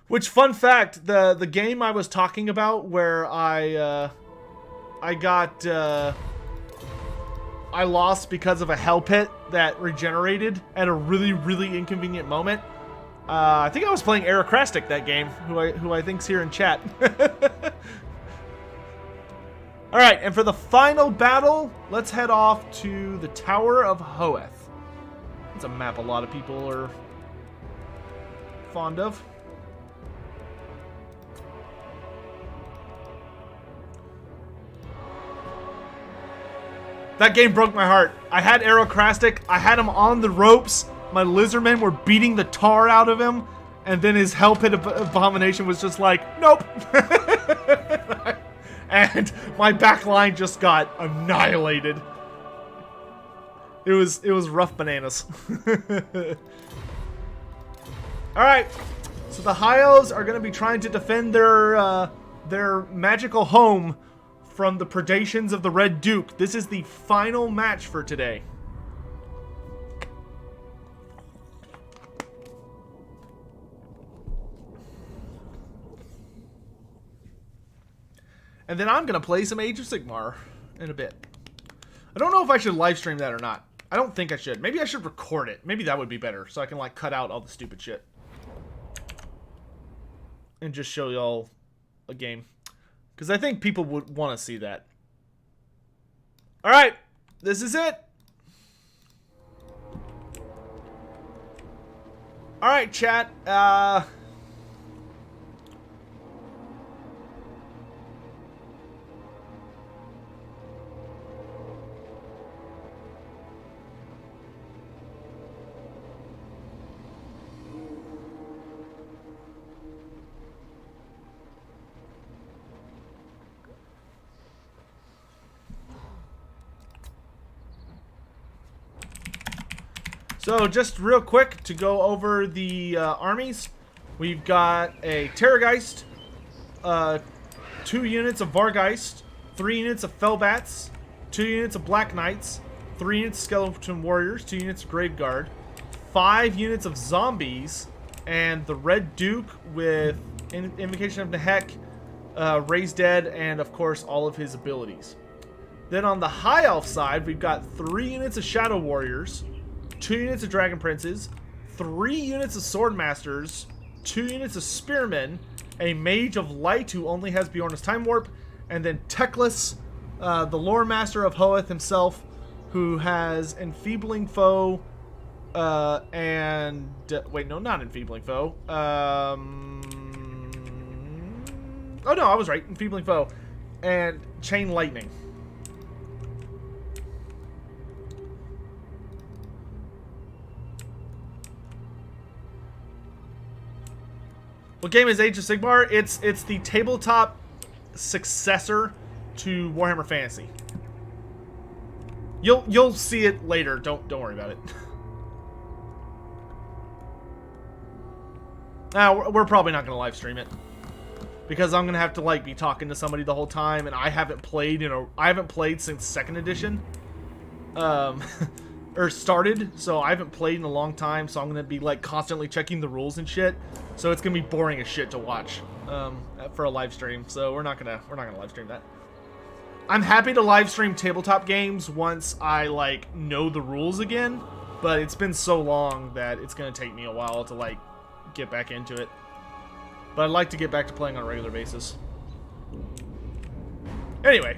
Which, fun fact, the game I was talking about where I lost because of a hell pit that regenerated at a really, really inconvenient moment. I think I was playing Aracrastic that game, who I think's here in chat. All right, and for the final battle, let's head off to the Tower of Hoeth. It's a map a lot of people are fond of. That game broke my heart. I had Aracrastic, I had him on the ropes, my Lizardmen were beating the tar out of him, and then his Hell Pit Abomination was just like, nope. And my back line just got annihilated. It was rough bananas. Alright, so the High Elves are going to be trying to defend their magical home from the predations of the Red Duke. This is the final match for today. And then I'm going to play some Age of Sigmar in a bit. I don't know if I should live stream that or not. I don't think I should. Maybe I should record it. Maybe that would be better, so I can, like, cut out all the stupid shit. And just show y'all a game. Because I think people would want to see that. Alright, this is it. Alright, chat. So just real quick to go over the armies. We've got a Terrorgeist, 2 units of Vargeist, 3 units of Fellbats, 2 units of Black Knights, 3 units of Skeleton Warriors, 2 units of Graveguard, 5 units of Zombies, and the Red Duke with Invocation of Nehek, Raise Dead, and of course all of his abilities. Then on the High Elf side, we've got 3 units of Shadow Warriors, 2 units of Dragon Princes, 3 units of Sword Masters, 2 units of Spearmen, a Mage of Light who only has Bjorn's Time Warp, and then Teclis, the Lore Master of Hoeth himself, who has Enfeebling Foe, and... wait, no, not Enfeebling Foe. Oh, no, I was right. Enfeebling Foe. And Chain Lightning. What game is Age of Sigmar? It's the tabletop successor to Warhammer Fantasy. You'll see it later. Don't worry about it. We're probably not gonna live stream it because I'm gonna have to like be talking to somebody the whole time, and I haven't played since 2nd edition, or started. So I haven't played in a long time. So I'm gonna be like constantly checking the rules and shit. So it's gonna be boring as shit to watch for a live stream. So we're not gonna live stream that. I'm happy to live stream tabletop games once I like know the rules again, but it's been so long that it's gonna take me a while to like get back into it. But I'd like to get back to playing on a regular basis. Anyway.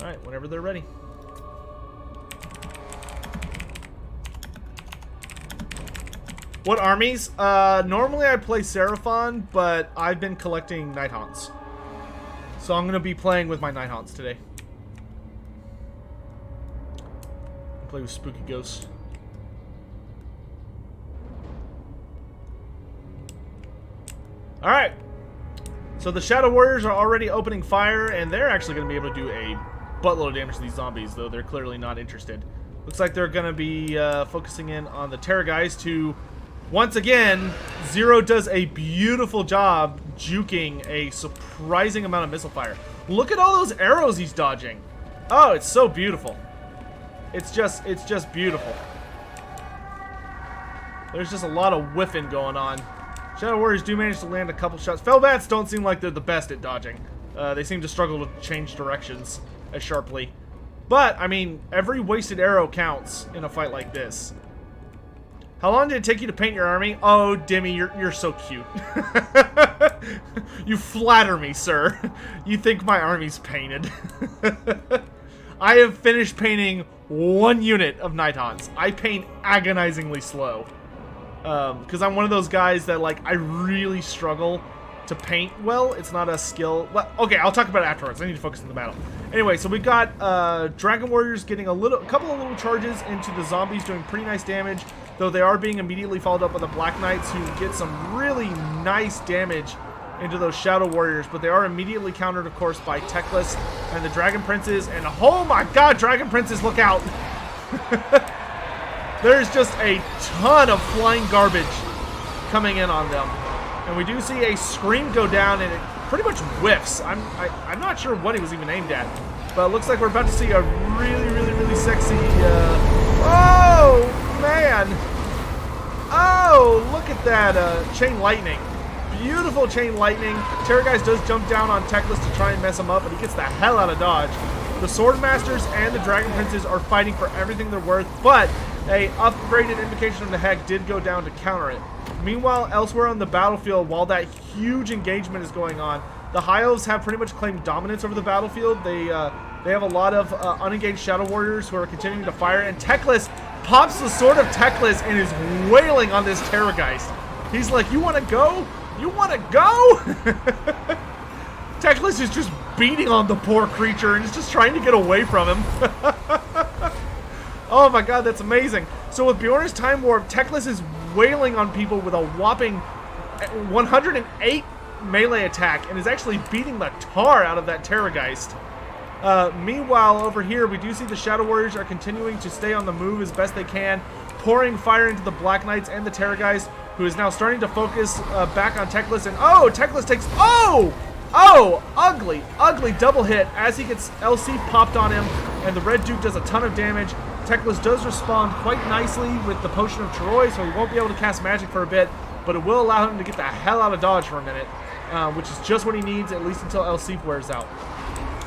Alright, whenever they're ready. What armies? Normally I play Seraphon, but I've been collecting Nighthaunts. So I'm going to be playing with my Nighthaunts today. Play with Spooky Ghosts. Alright. So the Shadow Warriors are already opening fire, and they're actually going to be able to do a buttload of damage to these zombies, though they're clearly not interested. Looks like they're going to be focusing in on the Terrorgeist, who... once again, Zero does a beautiful job juking a surprising amount of missile fire. Look at all those arrows he's dodging. Oh, it's so beautiful. It's just beautiful. There's just a lot of whiffing going on. Shadow Warriors do manage to land a couple shots. Felbats don't seem like they're the best at dodging. They seem to struggle to change directions as sharply. But, I mean, every wasted arrow counts in a fight like this. How long did it take you to paint your army? Oh, Demi, you're so cute. You flatter me, sir. You think my army's painted. I have finished painting 1 unit of Nighthaunts. I paint agonizingly slow. Because I'm one of those guys that, like, I really struggle to paint well. It's not a skill. Well, okay, I'll talk about it afterwards. I need to focus on the battle. Anyway, so we got Dragon Warriors getting a couple of little charges into the zombies, doing pretty nice damage. Though they are being immediately followed up by the Black Knights, who get some really nice damage into those Shadow Warriors. But they are immediately countered, of course, by Teclis and the Dragon Princes. And oh my god, Dragon Princes, look out! There's just a ton of flying garbage coming in on them. And we do see a scream go down, and it pretty much whiffs. I'm not sure what he was even aimed at. But it looks like we're about to see a really sexy... oh, man! Oh, look at that Chain Lightning. Beautiful Chain Lightning. Terrorgeist does jump down on Teclis to try and mess him up, but he gets the hell out of dodge. The Sword Masters and the Dragon Princes are fighting for everything they're worth, but a upgraded Invocation of the Heck did go down to counter it. Meanwhile, elsewhere on the battlefield, while that huge engagement is going on, the High Elves have pretty much claimed dominance over the battlefield. They have a lot of unengaged Shadow Warriors who are continuing to fire, and Teclis pops the Sword of Teclis and is wailing on this Terrorgeist. He's like, you want to go? You want to go? Teclis is just beating on the poor creature and is just trying to get away from him. Oh my god, that's amazing. So with Bjorn's Time Warp, Teclis is wailing on people with a whopping 108 melee attack and is actually beating the tar out of that Terrorgeist. Meanwhile, over here, we do see the Shadow Warriors are continuing to stay on the move as best they can, pouring fire into the Black Knights and the Terrorgeist, who is now starting to focus back on Teclis. And oh, Teclis takes... oh! Oh! Ugly double hit as he gets LC popped on him, and the Red Duke does a ton of damage. Teclis does respond quite nicely with the Potion of Troy, so he won't be able to cast magic for a bit, but it will allow him to get the hell out of dodge for a minute, which is just what he needs, at least until LC wears out.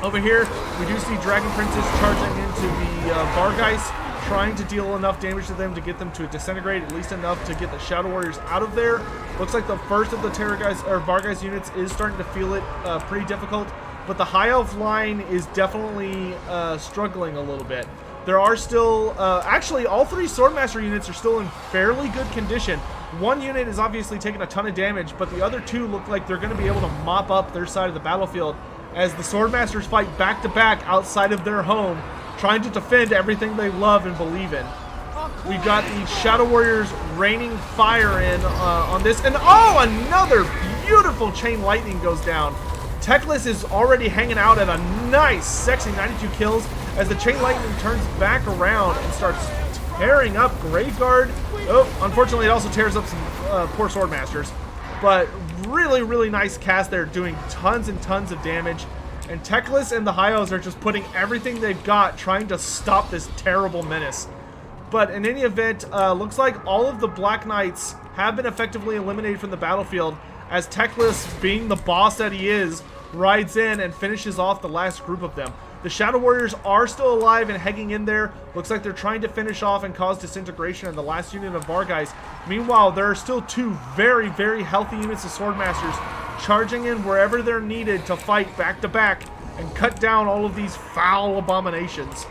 Over here, we do see Dragon Princes charging into the Vargeist, trying to deal enough damage to them to get them to disintegrate, at least enough to get the Shadow Warriors out of there. Looks like the first of the Varghei's units is starting to feel it pretty difficult, but the High Elf line is definitely struggling a little bit. There are still, actually, all three Swordmaster units are still in fairly good condition. One unit is obviously taking a ton of damage, but the other two look like they're going to be able to mop up their side of the battlefield as the Swordmasters fight back-to-back outside of their home, trying to defend everything they love and believe in. We've got the Shadow Warriors raining fire in on this, and oh, another beautiful chain lightning goes down. Teclis is already hanging out at a nice, sexy 92 kills as the chain lightning turns back around and starts tearing up Graveguard. Oh, unfortunately, it also tears up some poor Swordmasters. But really, really nice cast there, doing tons and tons of damage. And Teclis and the High Elves are just putting everything they've got trying to stop this terrible menace. But in any event, looks like all of the Black Knights have been effectively eliminated from the battlefield as Teclis, being the boss that he is, rides in and finishes off the last group of them. The Shadow Warriors are still alive and hanging in there. Looks like they're trying to finish off and cause disintegration in the last unit of Varghei's. Meanwhile, there are still two very, very healthy units of Swordmasters charging in wherever they're needed to fight back-to-back and cut down all of these foul abominations.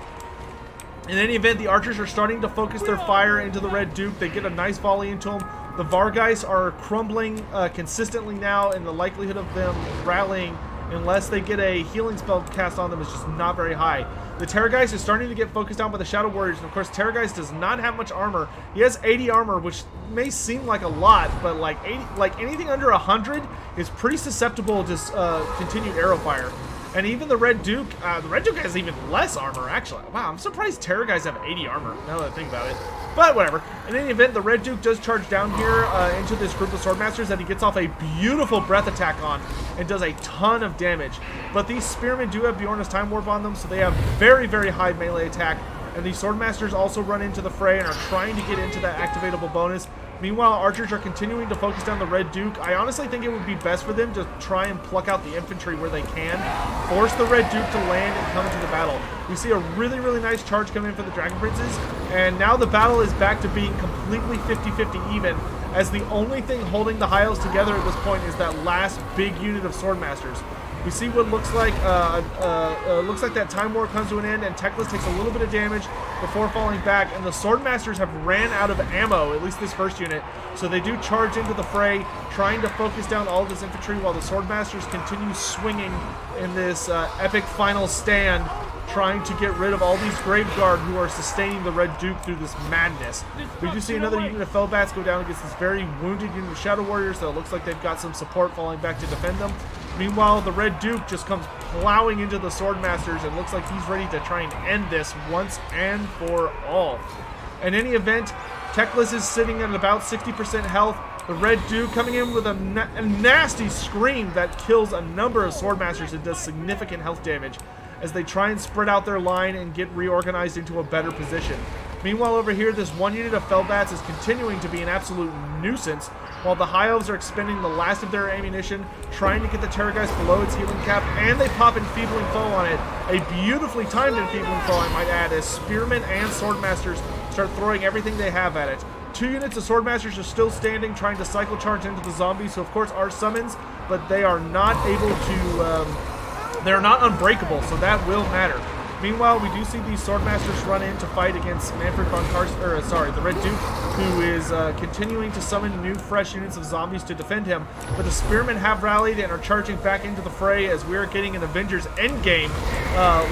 In any event, the archers are starting to focus their fire into the Red Duke. They get a nice volley into him. The Varghei's are crumbling consistently now, and the likelihood of them rallying unless they get a healing spell cast on them is just not very high. The Terrorgeist is starting to get focused down by the Shadow Warriors, and of course Terrorgeist does not have much armor. He has 80 armor, which may seem like a lot, but like anything under 100 is pretty susceptible to continued arrow fire. And even the Red Duke has even less armor, actually. Wow, I'm surprised Terrorgeist have 80 armor, now that I think about it. But whatever. In any event, the Red Duke does charge down here into this group of Swordmasters that he gets off a beautiful breath attack on and does a ton of damage. But these Spearmen do have Bjorna's Time Warp on them, so they have very, very high melee attack. And these Swordmasters also run into the fray and are trying to get into that activatable bonus. Meanwhile, archers are continuing to focus down the Red Duke. I honestly think it would be best for them to try and pluck out the infantry where they can, force the Red Duke to land and come into the battle. We see a really, really nice charge come in for the Dragon Princes, and now the battle is back to being completely 50-50 even, as the only thing holding the High Elves together at this point is that last big unit of Swordmasters. We see what looks like that Time Warp comes to an end, and Teclis takes a little bit of damage before falling back, and the Swordmasters have ran out of ammo, at least this first unit, so they do charge into the fray, trying to focus down all of this infantry while the Swordmasters continue swinging in this epic final stand, trying to get rid of all these Graveguard who are sustaining the Red Duke through this madness. We do see another unit of Fellbats go down against this very wounded unit of Shadow Warriors, so it looks like they've got some support falling back to defend them. Meanwhile, the Red Duke just comes plowing into the Swordmasters and looks like he's ready to try and end this once and for all. In any event, Teclis is sitting at about 60% health. The Red Duke coming in with a nasty scream that kills a number of Swordmasters and does significant health damage as they try and spread out their line and get reorganized into a better position. Meanwhile, over here, this one unit of Fellbats is continuing to be an absolute nuisance, while the High Elves are expending the last of their ammunition, trying to get the Terrorgeist below its healing cap, and they pop Enfeebling Foe on it. A beautifully timed Enfeebling Foe, I might add, as Spearmen and Swordmasters start throwing everything they have at it. Two units of Swordmasters are still standing, trying to cycle charge into the zombies, who of course are summons, but they are not able to... they're not unbreakable, so that will matter. Meanwhile, we do see these Swordmasters run in to fight against Manfred von the Red Duke, who is continuing to summon new, fresh units of zombies to defend him. But the Spearmen have rallied and are charging back into the fray as we are getting an Avengers Endgame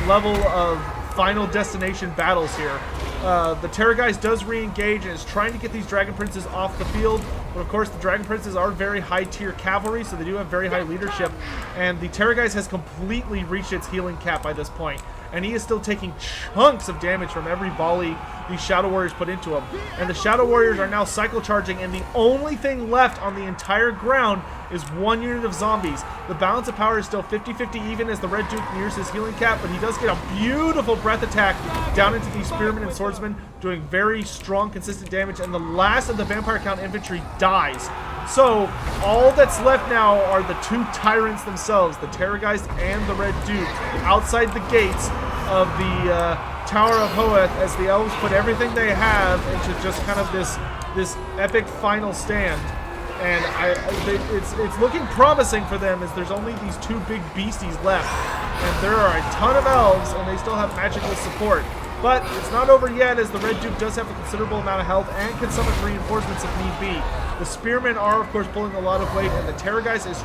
level of Final Destination battles here. The Terrorgeist does re-engage and is trying to get these Dragon Princes off the field, but of course the Dragon Princes are very high-tier cavalry, so they do have very high leadership, and the Terrorgeist has completely reached its healing cap by this point, and he is still taking chunks of damage from every volley these Shadow Warriors put into him. And the Shadow Warriors are now cycle charging, and the only thing left on the entire ground is one unit of zombies. The balance of power is still 50-50 even as the Red Duke nears his healing cap, but he does get a beautiful breath attack down into these Spearmen and Swordsmen, doing very strong, consistent damage, and the last of the Vampire Count infantry dies. So, all that's left now are the two tyrants themselves, the Terrorgeist and the Red Duke, outside the gates of the Tower of Hoeth as the Elves put everything they have into just kind of this epic final stand. And it's looking promising for them as there's only these 2 big beasties left. And there are a ton of Elves, and they still have magical support. But it's not over yet, as the Red Duke does have a considerable amount of health and can summon reinforcements if need be. The Spearmen are, of course, pulling a lot of weight, and the Terrorgeist is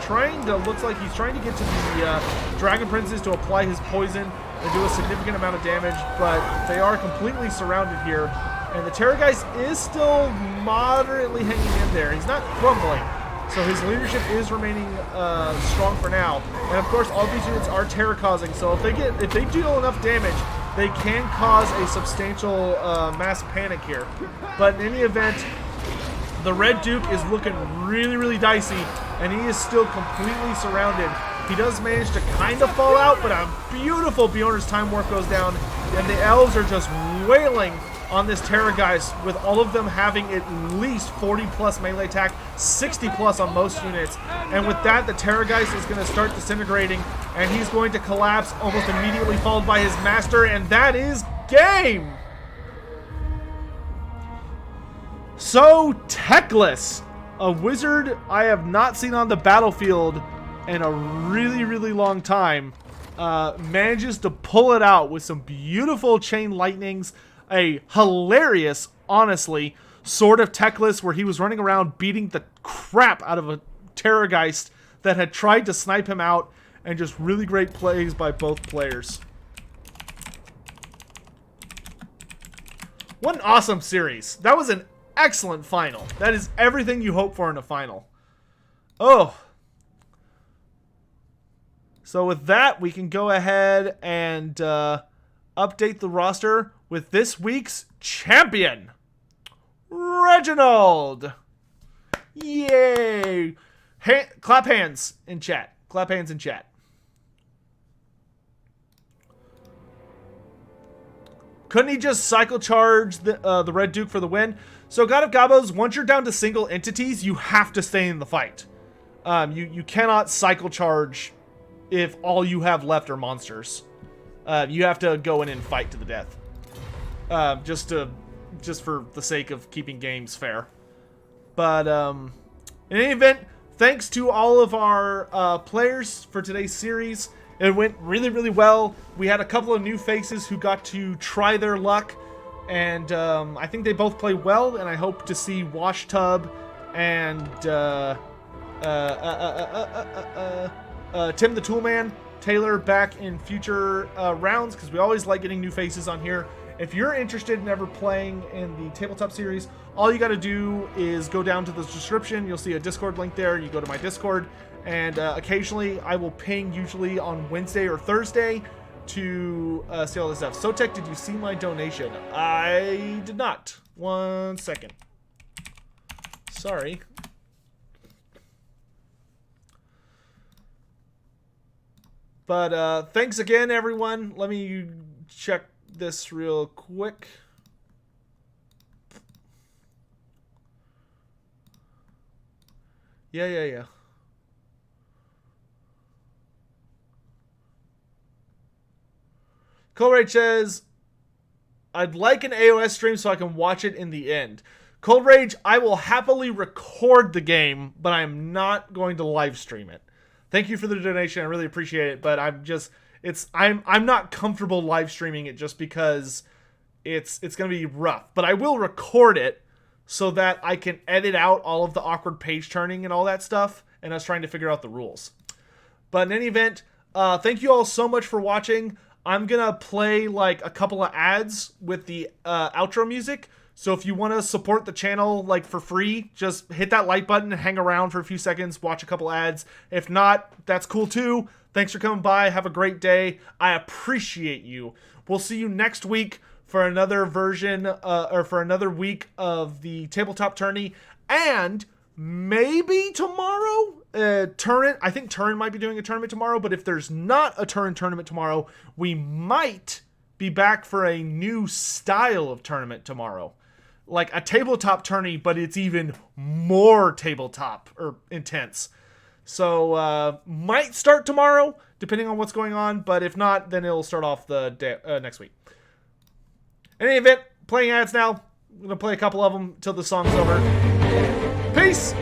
looks like he's trying to get to the Dragon Princes to apply his poison and do a significant amount of damage, but they are completely surrounded here. And the Terrorgeist is still moderately hanging in there. He's not crumbling, so his leadership is remaining strong for now. And of course, all these units are terror causing, so if they deal enough damage, they can cause a substantial mass panic here. But in any event, the Red Duke is looking really, really dicey, and he is still completely surrounded. He does manage to kind of fall out, but a beautiful Bjorn's Time Warp goes down, and the Elves are just wailing on this Terrorgeist, with all of them having at least 40 plus melee attack, 60 plus on most units. And with that, the Terrorgeist is going to start disintegrating, and he's going to collapse almost immediately, followed by his master, and that is game! So Teclis, a wizard I have not seen on the battlefield in a really, really long time, manages to pull it out with some beautiful chain lightnings, a hilarious, honestly, Sword of Teclis where he was running around beating the crap out of a Terrorgeist that had tried to snipe him out, and just really great plays by both players. What an awesome series. That was an excellent final. That is everything you hope for in a final. Oh. So with that, we can go ahead and update the roster with this week's champion, Reginald. Yay. Clap hands in chat. Clap hands in chat. Couldn't he just cycle charge the Red Duke for the win? So God of Gabos, once you're down to single entities, you have to stay in the fight. You cannot cycle charge if all you have left are monsters. You have to go in and fight to the death. Just for the sake of keeping games fair. But in any event, thanks to all of our players for today's series. It went really, really well. We had a couple of new faces who got to try their luck, and I think they both played well, and I hope to see Washtub and Tim the Toolman Taylor back in future rounds, because we always like getting new faces on here. If you're interested in ever playing in the tabletop series, all you got to do is go down to the description. You'll see a Discord link there. You go to my Discord, and occasionally I will ping, usually on Wednesday or Thursday, to see all this stuff. Sotek, did you see my donation? I did not. 1 second. Sorry. But thanks again, everyone. Let me check this real quick. Yeah. Cold says, I'd like an AOS stream so I can watch it in the end. Cold Rage, I will happily record the game, but I'm not going to live stream it. Thank you for the donation. I really appreciate it, but I'm not comfortable live streaming it just because it's going to be rough. But I will record it so that I can edit out all of the awkward page turning and all that stuff, and us trying to figure out the rules. But in any event, thank you all so much for watching. I'm going to play like a couple of ads with the outro music. So if you want to support the channel like for free, just hit that like button and hang around for a few seconds, watch a couple ads. If not, that's cool too. Thanks for coming by. Have a great day. I appreciate you. We'll see you next week for another version or for another week of the tabletop tourney, and maybe tomorrow Turin. I think Turin might be doing a tournament tomorrow, but if there's not a Turin tournament tomorrow, we might be back for a new style of tournament tomorrow. Like a tabletop tourney, but it's even more tabletop or intense. So might start tomorrow, depending on what's going on. But if not, then it'll start off the day, next week. In any event, playing ads now. I'm going to play a couple of them till the song's over. Peace!